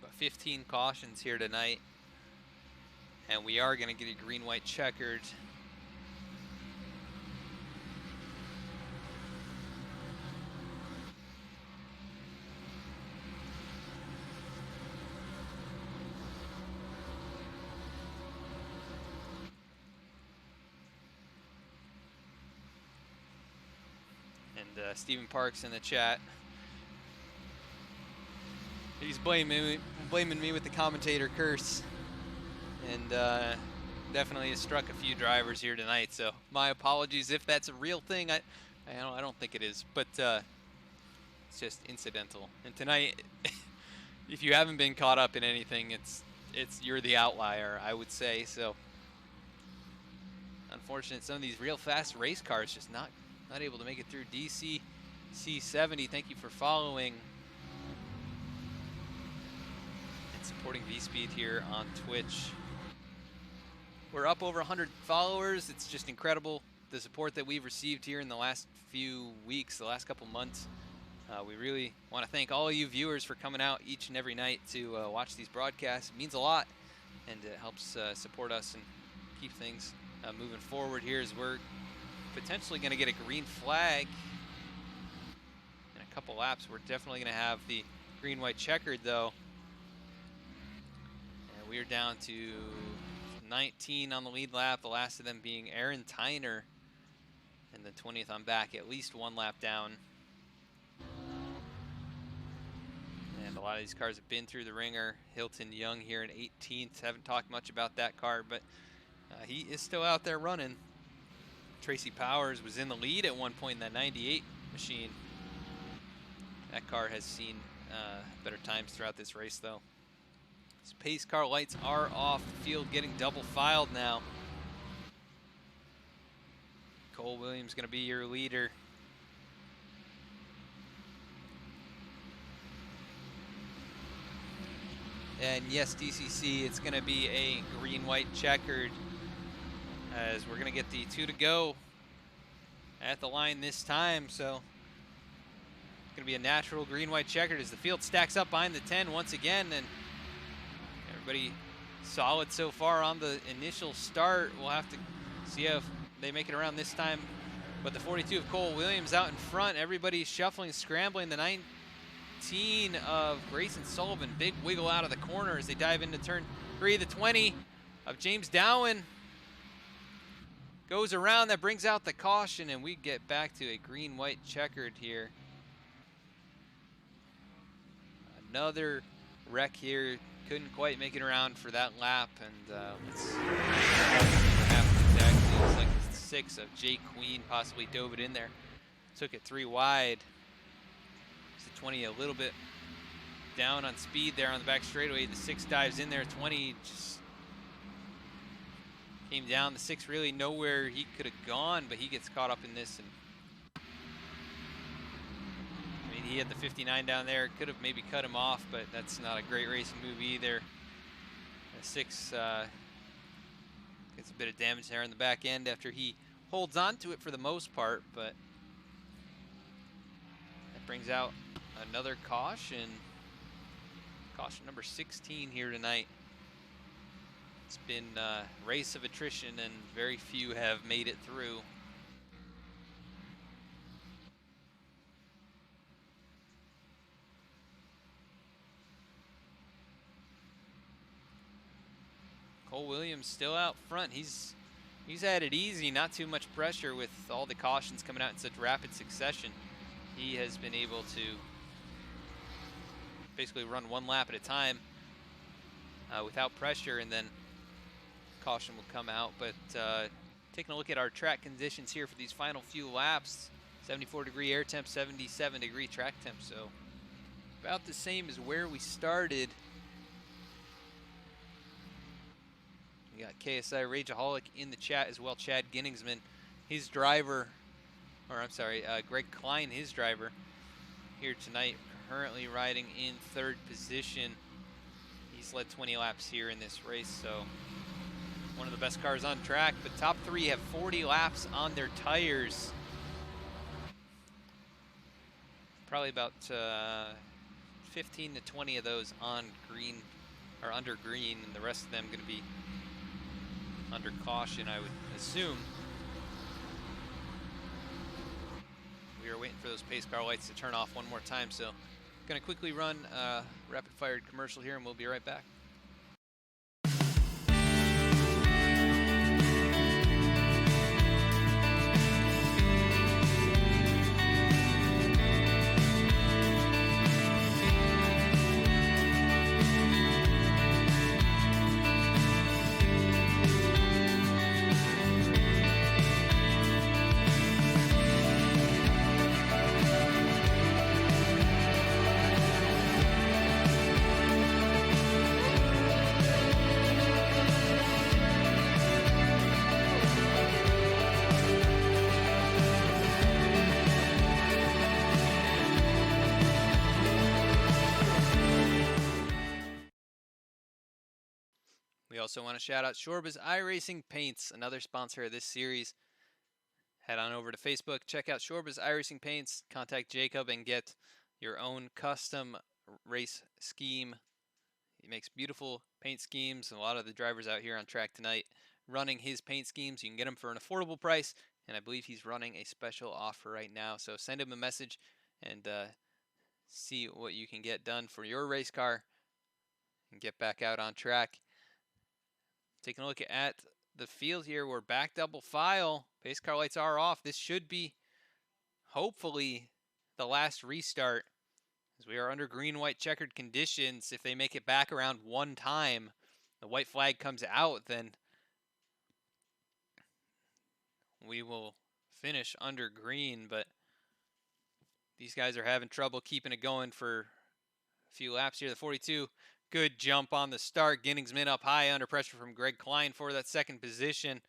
[SPEAKER 1] But 15 cautions here tonight, and we are going to get a green-white checkered. And Stephen Parks in the chat, he's blaming me with the commentator curse, and definitely has struck a few drivers here tonight. So my apologies if that's a real thing. I don't think it is, but it's just incidental. And tonight, if you haven't been caught up in anything, you're the outlier, I would say. So unfortunate, some of these real fast race cars just not able to make it through. DC C70, thank you for following and supporting VSPEED here on Twitch. We're up over 100 followers. It's just incredible the support that we've received here in the last few weeks, the last couple months. We really want to thank all of you viewers for coming out each and every night to watch these broadcasts. It means a lot, and it helps support us and keep things moving forward here, as we're potentially going to get a green flag in a couple laps. We're definitely going to have the green-white checkered, though. And we are down to 19 on the lead lap, the last of them being Aaron Tyner. And then 20th on back, at least 1 lap down. And a lot of these cars have been through the ringer. Hilton Young here in 18th. Haven't talked much about that car, but he is still out there running. Tracy Powers was in the lead at one point in that 98 machine. That car has seen better times throughout this race, though. His pace car lights are off. The field getting double filed now. Cole Williams going to be your leader. And yes, DCC, it's going to be a green-white checkered, as we're going to get the 2 to go at the line this time. So it's going to be a natural green-white checkered as the field stacks up behind the 10 once again. And everybody solid so far on the initial start. We'll have to see if they make it around this time. But the 42 of Cole Williams out in front. Everybody shuffling, scrambling. The 19 of Grayson Sullivan. Big wiggle out of the corner as they dive into turn 3. The 20 of James Dowen goes around. That brings out the caution, and we get back to a green-white checkered here. Another wreck here. Couldn't quite make it around for that lap, and let's see what happens exactly. It's like 6 of Jay Queen possibly dove it in there. Took it 3 wide. So 20 a little bit down on speed there on the back straightaway. The 6 dives in there. 20 just came down. The 6 really nowhere he could have gone, but he gets caught up in this. And I mean, he had the 59 down there. Could have maybe cut him off, but that's not a great racing move either. The 6 gets a bit of damage there on the back end after he holds on to it for the most part, but that brings out another caution. Caution number 16 here tonight. It's been a race of attrition, and very few have made it through. Cole Williams still out front. He's had it easy, not too much pressure with all the cautions coming out in such rapid succession. He has been able to basically run 1 lap at a time without pressure, and then caution will come out. But taking a look at our track conditions here for these final few laps, 74-degree air temp, 77-degree track temp, so about the same as where we started. We We got KSI Rageaholic in the chat as well. Chad Ginningsman, his driver, or I'm sorry, Greg Klein, his driver, here tonight, currently riding in 3rd position. He's led 20 laps here in this race, so one of the best cars on track. The top 3 have 40 laps on their tires. Probably about 15 to 20 of those on green, or under green, and the rest of them going to be under caution, I would assume. We are waiting for those pace car lights to turn off one more time, so going to quickly run a rapid fired commercial here, and we'll be right back. We also want to shout out Shorba's iRacing Paints, another sponsor of this series. Head on over to Facebook, check out Shorba's iRacing Paints, contact Jacob and get your own custom race scheme. He makes beautiful paint schemes, and a lot of the drivers out here on track tonight running his paint schemes. You can get them for an affordable price, and I believe he's running a special offer right now. So send him a message and see what you can get done for your race car and get back out on track. Taking a look at the field here, we're back double file. Pace car lights are off. This should be, hopefully, the last restart, as we are under green-white checkered conditions. If they make it back around one time, the white flag comes out, then we will finish under green. But these guys are having trouble keeping it going for a few laps here. The 42. Good jump on the start. Ginningsman up high under pressure from Greg Klein for that 2nd position.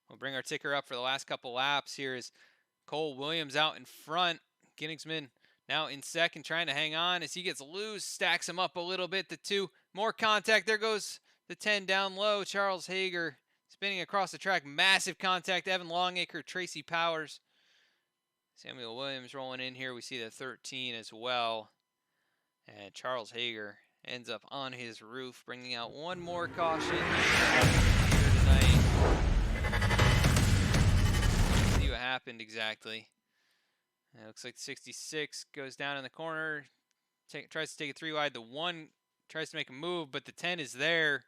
[SPEAKER 1] We'll bring our ticker up for the last couple laps. Here is Cole Williams out in front. Ginningsman now in 2nd, trying to hang on as he gets loose. Stacks him up a little bit. The 2, more contact. There goes the 10 down low. Charles Hager spinning across the track. Massive contact. Evan Longacre, Tracy Powers. Samuel Williams rolling in here. We see the 13 as well. And Charles Hager ends up on his roof, bringing out one more caution here tonight. See what happened exactly. It looks like the 66 goes down in the corner, tries to take it 3 wide. The 1 tries to make a move, but the 10 is there.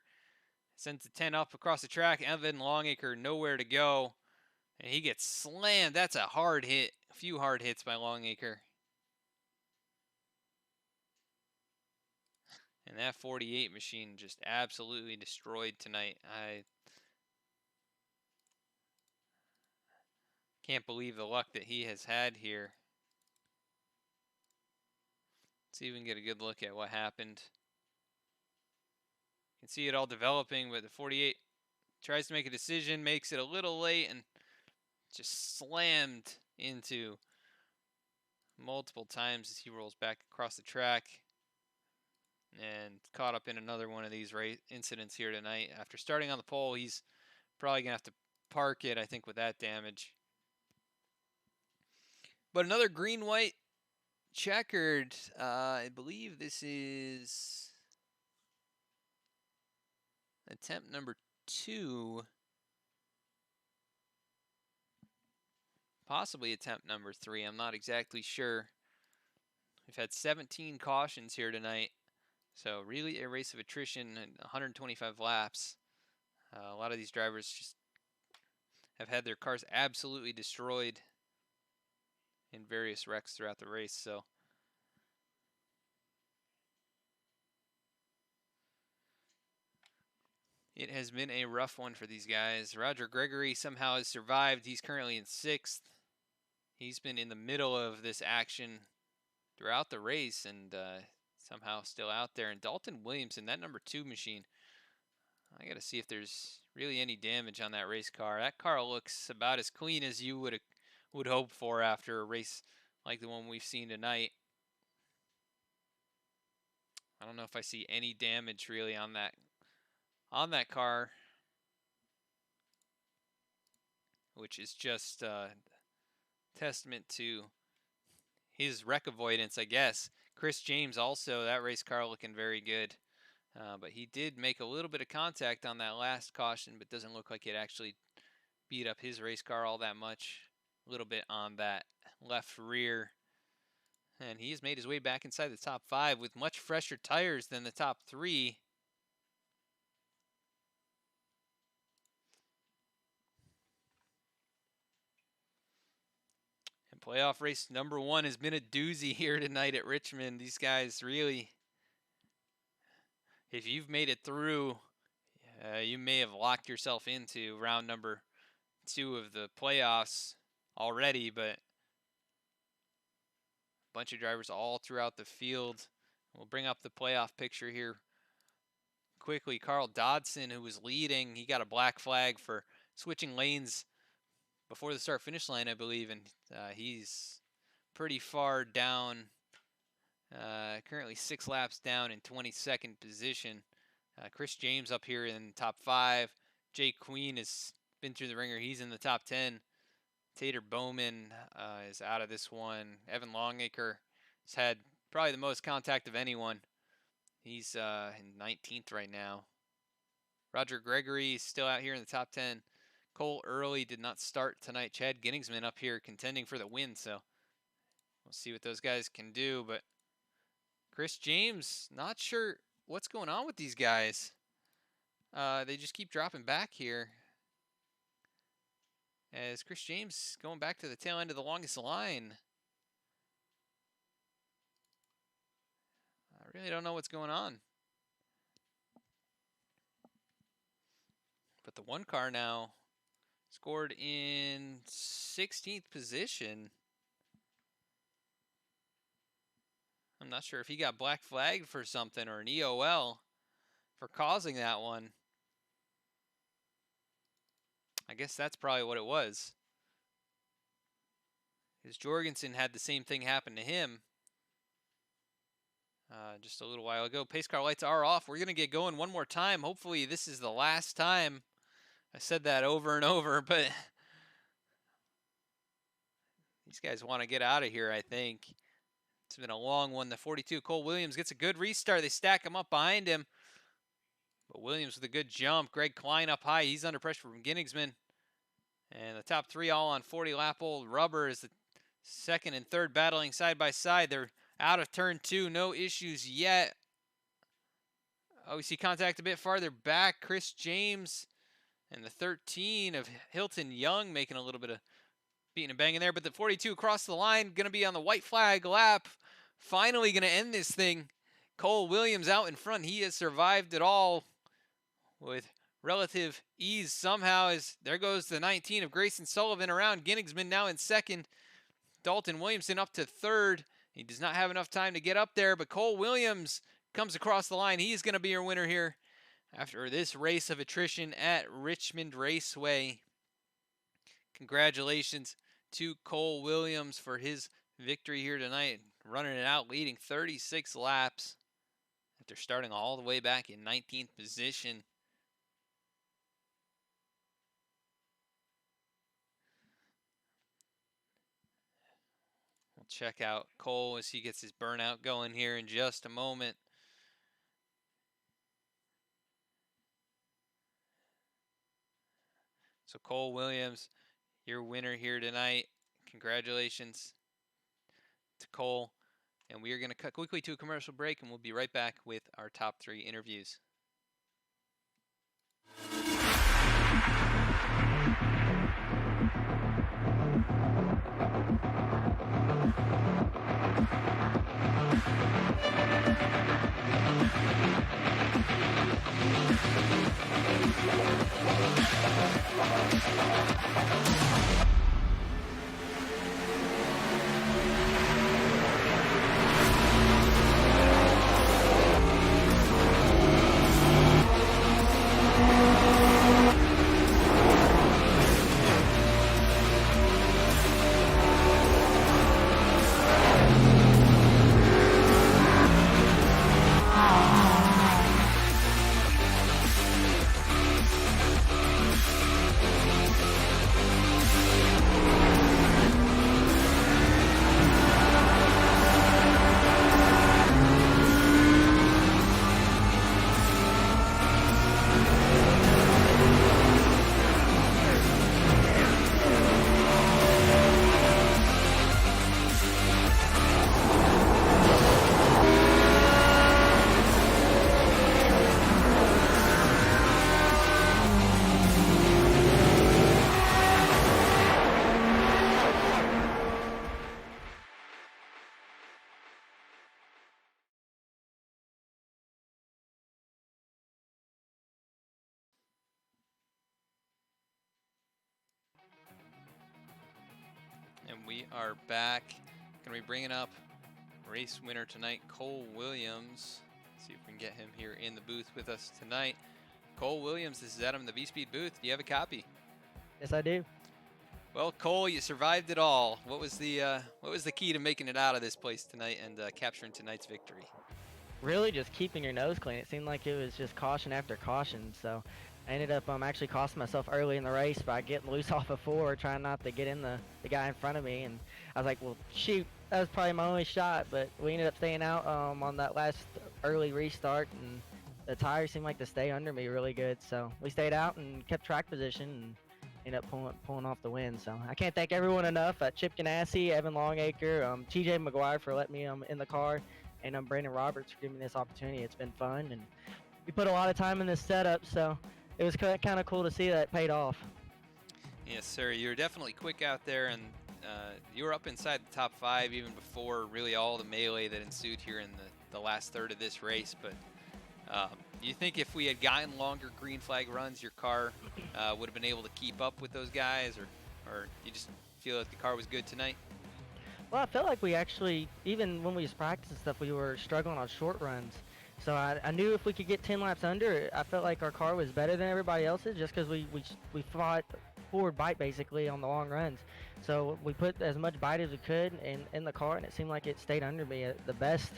[SPEAKER 1] Sends the 10 up across the track. Evan Longacre nowhere to go, and he gets slammed. That's a hard hit. A few hard hits by Longacre. And that 48 machine just absolutely destroyed tonight. I can't believe the luck that he has had here. Let's see if we can get a good look at what happened. You can see it all developing, but the 48 tries to make a decision, makes it a little late, and just slammed into multiple times as he rolls back across the track. And caught up in another one of these incidents here tonight. After starting on the pole, he's probably going to have to park it, I think, with that damage. But another green-white checkered. I believe this is attempt number 2. Possibly attempt number 3. I'm not exactly sure. We've had 17 cautions here tonight. So really a race of attrition and 125 laps. A lot of these drivers just have had their cars absolutely destroyed in various wrecks throughout the race. So it has been a rough one for these guys. Roger Gregory somehow has survived. He's currently in 6th. He's been in the middle of this action throughout the race and somehow still out there. And Dalton Williamson, that number 2 machine, I got to see if there's really any damage on that race car. That car looks about as clean as you would hope for after a race like the one we've seen tonight. I don't know if I see any damage really on that car, which is just testament to his wreck avoidance, I guess. Chris James also, that race car looking very good. But he did make a little bit of contact on that last caution, but doesn't look like it actually beat up his race car all that much. A little bit on that left rear. And he's made his way back inside the top 5 with much fresher tires than the top 3. And playoff race number 1 has been a doozy here tonight at Richmond. These guys really, if you've made it through, you may have locked yourself into round number 2 of the playoffs already, but a bunch of drivers all throughout the field. We'll bring up the playoff picture here quickly. Carl Dodson, who was leading, he got a black flag for switching lanes before the start-finish line, I believe, and he's pretty far down, currently 6 laps down in 22nd position. Chris James up here in top 5. Jay Queen has been through the ringer. He's in the top 10. Tater Bowman is out of this one. Evan Longacre has had probably the most contact of anyone. He's in 19th right now. Roger Gregory is still out here in the top 10. Cole Early did not start tonight. Chad Ginningsman up here contending for the win, so we'll see what those guys can do. But Chris James, not sure what's going on with these guys. They just keep dropping back here. As Chris James going back to the tail end of the longest line. I really don't know what's going on. But the one car now scored in 16th position. I'm not sure if he got black flagged for something or an EOL for causing that one. I guess that's probably what it was. Because Jorgensen had the same thing happen to him just a little while ago. Pace car lights are off. We're going to get going one more time. Hopefully this is the last time. I said that over and over, but these guys want to get out of here, I think. It's been a long one. The 42, Cole Williams, gets a good restart. They stack him up behind him. But Williams with a good jump. Greg Klein up high. He's under pressure from Ginningsman. And the top 3 all on 40-lap-old rubber is the second and third battling side by side. They're out of turn 2. No issues yet. Oh, we see contact a bit farther back. Chris James and the 13 of Hilton Young making a little bit of beating and banging there. But the 42 across the line, going to be on the white flag lap. Finally going to end this thing. Cole Williams out in front. He has survived it all with relative ease somehow, as there goes the 19 of Grayson Sullivan around. Ginningsman now in second. Dalton Williamson up to third. He does not have enough time to get up there, but Cole Williams comes across the line. He's going to be your winner here after this race of attrition at Richmond Raceway. Congratulations to Cole Williams for his victory here tonight, running it out, leading 36 laps after starting all the way back in 19th position. We'll check out Cole as he gets his burnout going here in just a moment. So Cole Williams, your winner here tonight. Congratulations to Cole. And we are going to cut quickly to a commercial break, and we'll be right back with our top 3 interviews. We are back. Going to be bringing up race winner tonight, Cole Williams. See if we can get him here in the booth with us tonight. Cole Williams, this is Adam in the VSPEED booth. Do you have a copy?
[SPEAKER 8] Yes, I do.
[SPEAKER 1] Well, Cole, you survived it all. What was the key to making it out of this place tonight and capturing tonight's victory?
[SPEAKER 8] Really just keeping your nose clean. It seemed like it was just caution after caution. So I ended up actually costing myself early in the race by getting loose off of 4, trying not to get in the guy in front of me. And I was like, well, shoot, that was probably my only shot. But we ended up staying out on that last early restart, and the tires seemed like to stay under me really good. So we stayed out and kept track position and ended up pulling off the win. So I can't thank everyone enough. Chip Ganassi, Evan Longacre, TJ McGuire for letting me in the car, and Brandon Roberts for giving me this opportunity. It's been fun, and we put a lot of time in this setup, so it was kind of cool to see that it paid off.
[SPEAKER 1] Yes, sir. You were definitely quick out there, and you were up inside the top 5 even before really all the melee that ensued here in the last third of this race. But you think if we had gotten longer green flag runs, your car would have been able to keep up with those guys, or you just feel like the car was good tonight?
[SPEAKER 8] Well, I felt like we actually, even when we was practicing stuff, we were struggling on short runs. So I knew if we could get 10 laps under, I felt like our car was better than everybody else's, just because we fought forward bite basically on the long runs. So we put as much bite as we could in the car, and it seemed like it stayed under me at the best.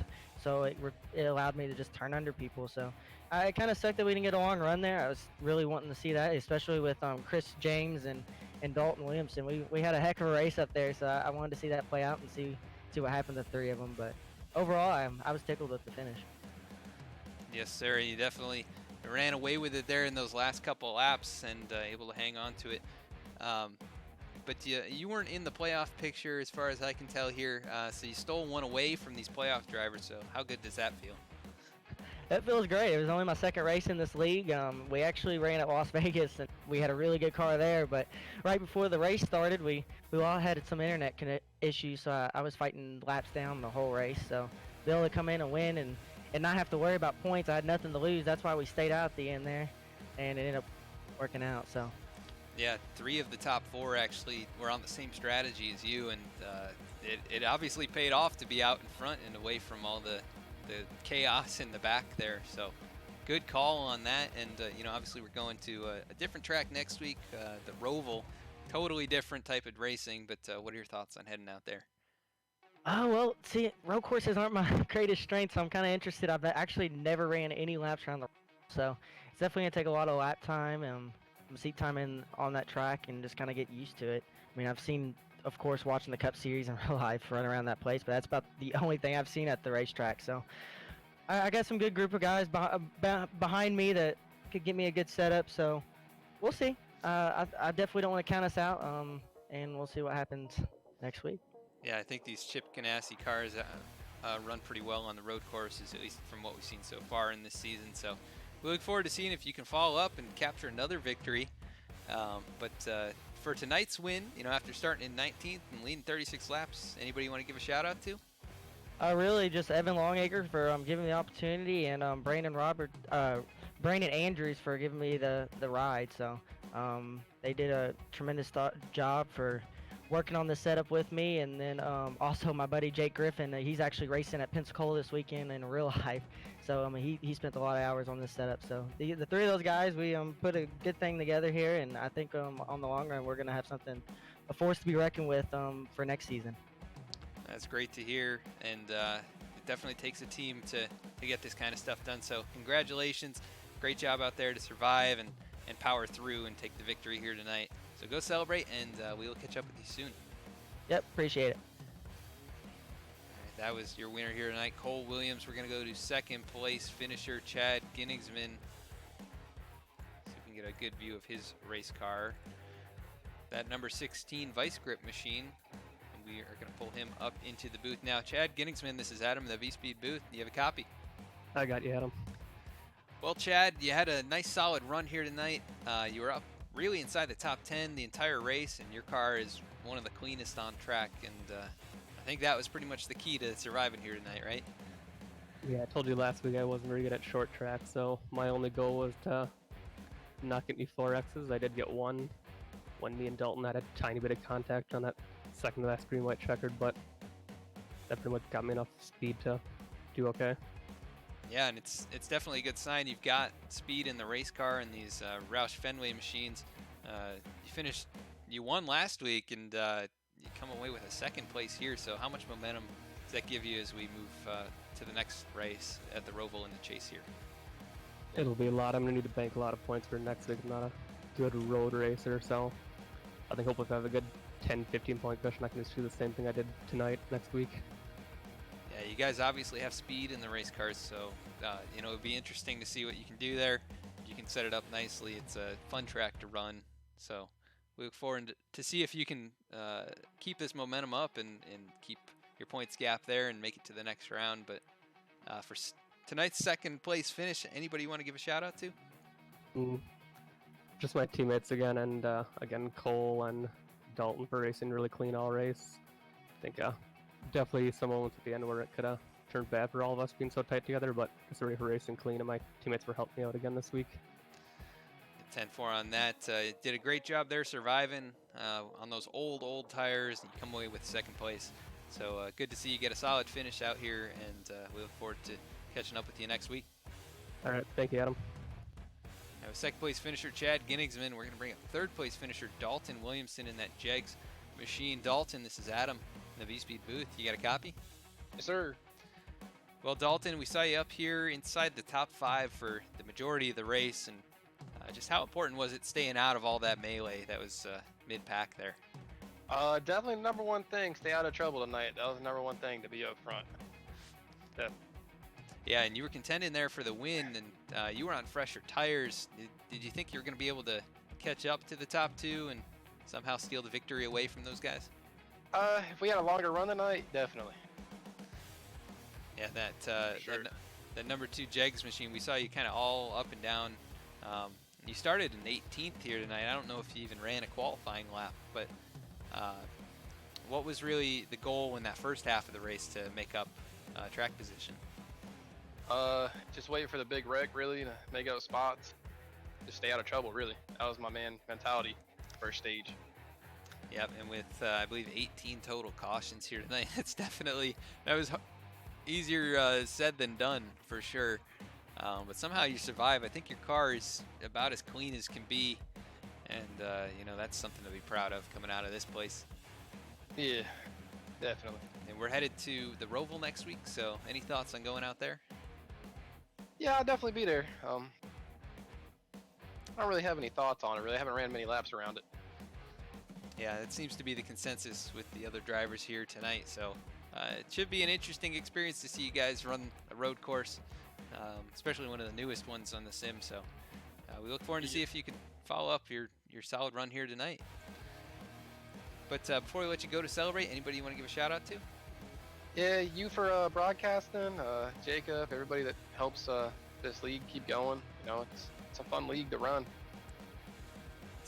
[SPEAKER 8] So it allowed me to just turn under people. So it kind of sucked that we didn't get a long run there. I was really wanting to see that, especially with Chris James and Dalton Williamson. We had a heck of a race up there, so I wanted to see that play out and see what happened to 3 of them. But overall, I was tickled with the finish.
[SPEAKER 1] Yes, sir. You definitely ran away with it there in those last couple laps and able to hang on to it. But you weren't in the playoff picture as far as I can tell here, so you stole one away from these playoff drivers. So how good does that feel?
[SPEAKER 8] That feels great. It was only my second race in this league. We actually ran at Las Vegas, and we had a really good car there. But right before the race started, we all had some internet issues, so I was fighting laps down the whole race. So to be able to come in and win and not have to worry about points, I had nothing to lose. That's why we stayed out at the end there, and it ended up working out. So.
[SPEAKER 1] Yeah, 3 of the top 4 actually were on the same strategy as you, and it obviously paid off to be out in front and away from all the chaos in the back there. So good call on that. And obviously we're going to a different track next week, the Roval, totally different type of racing. But what are your thoughts on heading out there?
[SPEAKER 8] Oh, well, see, road courses aren't my greatest strength, so I'm kind of interested. I've actually never ran any laps around the so it's definitely going to take a lot of lap time and seat time on that track and just kind of get used to it. I mean, I've seen, of course, watching the Cup Series in real life run around that place, but that's about the only thing I've seen at the racetrack. So I got some good group of guys behind me that could get me a good setup, so we'll see. I definitely don't want to count us out, and we'll see what happens next week.
[SPEAKER 1] Yeah, I think these Chip Ganassi cars run pretty well on the road courses, at least from what we've seen so far in this season. So we look forward to seeing if you can follow up and capture another victory. But for tonight's win, after starting in 19th and leading 36 laps, anybody you want to give a shout out to?
[SPEAKER 8] Really just Evan Longacre for giving me the opportunity, and Brandon Andrews for giving me the ride. So they did a tremendous job for working on this setup with me, and then also my buddy Jake Griffin. He's actually racing at Pensacola this weekend in real life. So he spent a lot of hours on this setup. So the 3 of those guys, we put a good thing together here, and I think on the long run we're gonna have a force to be reckoned with for next season.
[SPEAKER 1] That's great to hear, and it definitely takes a team to get this kind of stuff done. So congratulations, great job out there to survive and power through and take the victory here tonight. So go celebrate, and we will catch up with you soon.
[SPEAKER 8] Yep, appreciate it.
[SPEAKER 1] All right, that was your winner here tonight, Cole Williams. We're going to go to second place finisher Chad Ginnigsman. See if we can get a good view of his race car. That number 16 vice grip machine. And we are going to pull him up into the booth now. Chad Ginnigsman, this is Adam in the VSPEED booth. Do you have a copy?
[SPEAKER 9] I got you, Adam.
[SPEAKER 1] Well, Chad, you had a nice solid run here tonight. You were up really inside the top 10 the entire race, and your car is one of the cleanest on track, and I think that was pretty much the key to surviving here tonight, right?
[SPEAKER 9] Yeah, I told you last week I wasn't very good at short track, so my only goal was to not get any 4Xs. I did get one when me and Dalton had a tiny bit of contact on that second to last green white checkered, but that pretty much got me enough speed to do okay.
[SPEAKER 1] Yeah, and it's definitely a good sign. You've got speed in the race car and these Roush Fenway machines. You won last week, and you come away with a second place here. So how much momentum does that give you as we move to the next race at the Roval in the Chase here?
[SPEAKER 9] It'll be a lot. I'm going to need to bank a lot of points for next week. I'm not a good road racer, so I think hopefully if I have a good 10-15 point cushion, I can just do the same thing I did tonight next week.
[SPEAKER 1] Yeah, you guys obviously have speed in the race cars, so it'll be interesting to see what you can do there. You can set it up nicely. It's a fun track to run, so we look forward to see if you can keep this momentum up and keep your points gap there and make it to the next round. But for tonight's second place finish, anybody you want to give a shout out to?
[SPEAKER 9] Just my teammates again, and again Cole and Dalton for racing really clean all race. I think definitely some moments at the end where it could have turned bad for all of us being so tight together, but it's really for racing clean, and my teammates for helping me out again this week.
[SPEAKER 1] 10-4 on that. Did a great job there surviving on those old tires, and you come away with second place. So good to see you get a solid finish out here, and we look forward to catching up with you next week.
[SPEAKER 9] All right, thank you, Adam.
[SPEAKER 1] Now, second place finisher Chad Ginnigsman. We're going to bring up third place finisher Dalton Williamson in that Jegs machine. Dalton, this is Adam in the VSPEED booth. You got a copy?
[SPEAKER 10] Yes, sir.
[SPEAKER 1] Well, Dalton, we saw you up here inside the top 5 for the majority of the race, and just how important was it staying out of all that melee that was mid-pack there?
[SPEAKER 10] Definitely the number one thing, stay out of trouble tonight. That was the number one thing, to be up front.
[SPEAKER 1] Yeah, and you were contending there for the win, and you were on fresher tires. Did you think you were going to be able to catch up to the top 2 and somehow steal the victory away from those guys?
[SPEAKER 10] If we had a longer run tonight, definitely.
[SPEAKER 1] Yeah,
[SPEAKER 10] Sure.
[SPEAKER 1] that number 2 Jegs machine, we saw you kind of all up and down. You started in 18th here tonight. I don't know if you even ran a qualifying lap, but what was really the goal in that first half of the race to make up track position?
[SPEAKER 10] Just waiting for the big wreck, really, to make up spots. Just stay out of trouble, really. That was my mentality, first stage.
[SPEAKER 1] Yep, and with, I believe, 18 total cautions here tonight, that was easier said than done, for sure. But somehow you survive. I think your car is about as clean as can be, and, that's something to be proud of coming out of this place.
[SPEAKER 10] Yeah, definitely.
[SPEAKER 1] And we're headed to the Roval next week, so any thoughts on going out there?
[SPEAKER 10] Yeah, I'll definitely be there. I don't really have any thoughts on it, really. I haven't ran many laps around it.
[SPEAKER 1] Yeah, that seems to be the consensus with the other drivers here tonight. So it should be an interesting experience to see you guys run a road course, especially one of the newest ones on the sim. So we look forward to see if you can follow up your solid run here tonight. But before we let you go to celebrate, anybody you want to give a shout out to?
[SPEAKER 10] Yeah, you for broadcasting, Jacob, everybody that helps this league keep going. It's a fun league to run.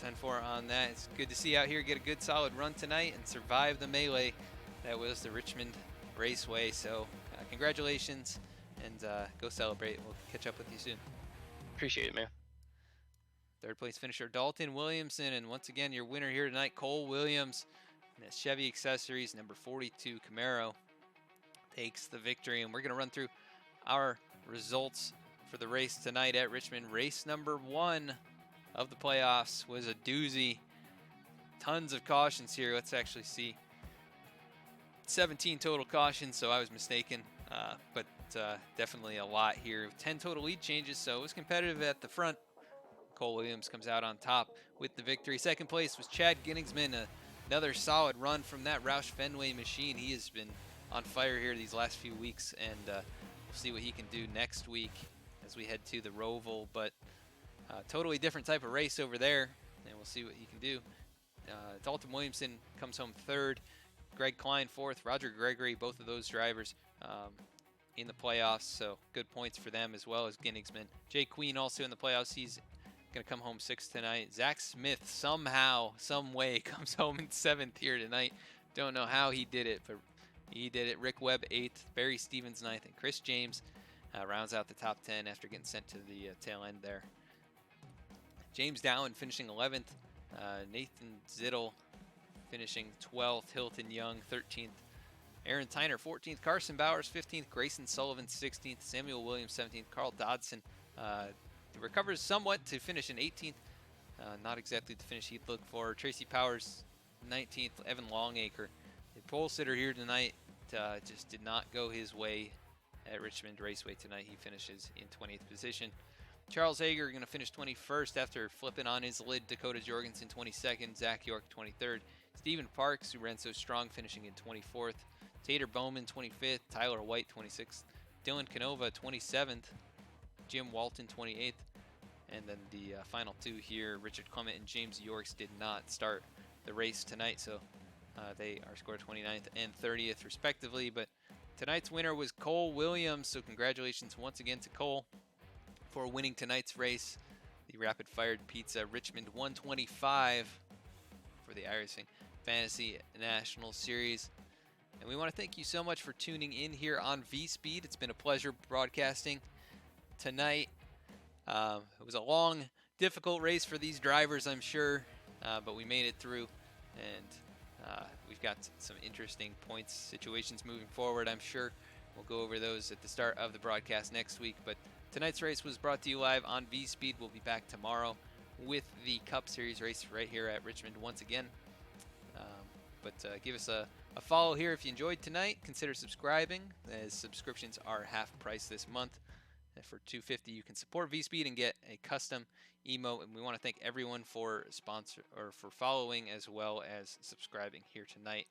[SPEAKER 1] 10-4 on that. It's good to see you out here get a good solid run tonight and survive the melee that was the Richmond Raceway. So congratulations, and go celebrate. We'll catch up with you soon.
[SPEAKER 10] Appreciate it, man.
[SPEAKER 1] Third place finisher Dalton Williamson, and once again your winner here tonight, Cole Williams, in the Chevy Accessories number 42 Camaro, takes the victory. And we're going to run through our results for the race tonight at Richmond. Race number 1 of the playoffs was a doozy. Tons of cautions here. Let's actually see. 17 total cautions, so I was mistaken, but definitely a lot here. 10 total lead changes, so it was competitive at the front. Cole Williams comes out on top with the victory. Second place was Chad Ginnigsman, another solid run from that Roush Fenway machine. He has been on fire here these last few weeks, and we'll see what he can do next week as we head to the Roval. But totally different type of race over there, and we'll see what he can do. Dalton Williamson comes home third. Greg Klein fourth. Roger Gregory, both of those drivers in the playoffs, so good points for them as well as Ginnigsman. Jay Queen also in the playoffs. He's going to come home sixth tonight. Zach Smith somehow, some way comes home in seventh here tonight. Don't know how he did it, but he did it. Rick Webb eighth, Barry Stevens ninth, and Chris James rounds out the top 10 after getting sent to the tail end there. James Dowan finishing 11th. Nathan Zittel finishing 12th. Hilton Young 13th. Aaron Tyner 14th. Carson Bowers 15th. Grayson Sullivan 16th. Samuel Williams 17th. Carl Dodson recovers somewhat to finish in 18th. Not exactly the finish he'd look for. Tracy Powers 19th. Evan Longacre, the pole sitter here tonight, just did not go his way at Richmond Raceway tonight. He finishes in 20th position. Charles Hager going to finish 21st after flipping on his lid. Dakota Jorgensen 22nd. Zach York 23rd. Stephen Parks, who ran so strong, finishing in 24th. Tater Bowman 25th. Tyler White 26th. Dylan Canova 27th. Jim Walton 28th. And then the final two here, Richard Clement and James Yorks, did not start the race tonight, so they are scored 29th and 30th respectively. But tonight's winner was Cole Williams, so congratulations once again to Cole for winning tonight's race, the Rapid Fired Pizza Richmond 125 for the IRacing Fantasy National Series. And we want to thank you so much for tuning in here on VSPEED. It's been a pleasure broadcasting tonight. It was a long, difficult race for these drivers, I'm sure, but we made it through, and we've got some interesting points situations moving forward, I'm sure. We'll go over those at the start of the broadcast next week, but tonight's race was brought to you live on VSPEED. We'll be back tomorrow with the Cup Series race right here at Richmond once again. But give us a follow here if you enjoyed tonight. Consider subscribing, as subscriptions are half price this month. And for $2.50, you can support VSPEED and get a custom emote. And we want to thank everyone for for following as well as subscribing here tonight.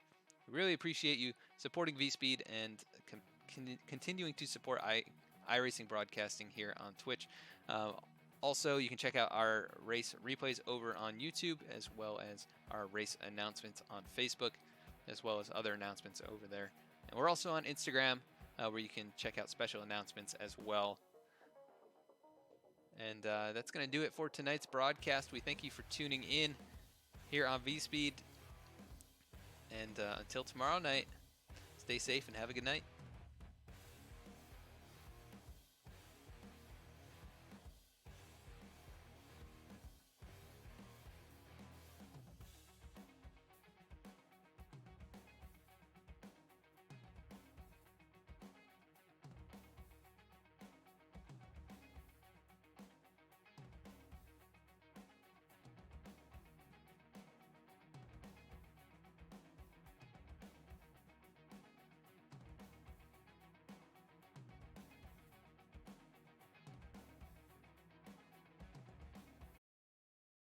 [SPEAKER 1] We really appreciate you supporting VSPEED and continuing to support iRacing broadcasting here on Twitch. Also, you can check out our race replays over on YouTube, as well as our race announcements on Facebook, as well as other announcements over there. And we're also on Instagram, where you can check out special announcements as well. And that's going to do it for tonight's broadcast. We thank you for tuning in here on VSPEED. And until tomorrow night, stay safe and have a good night.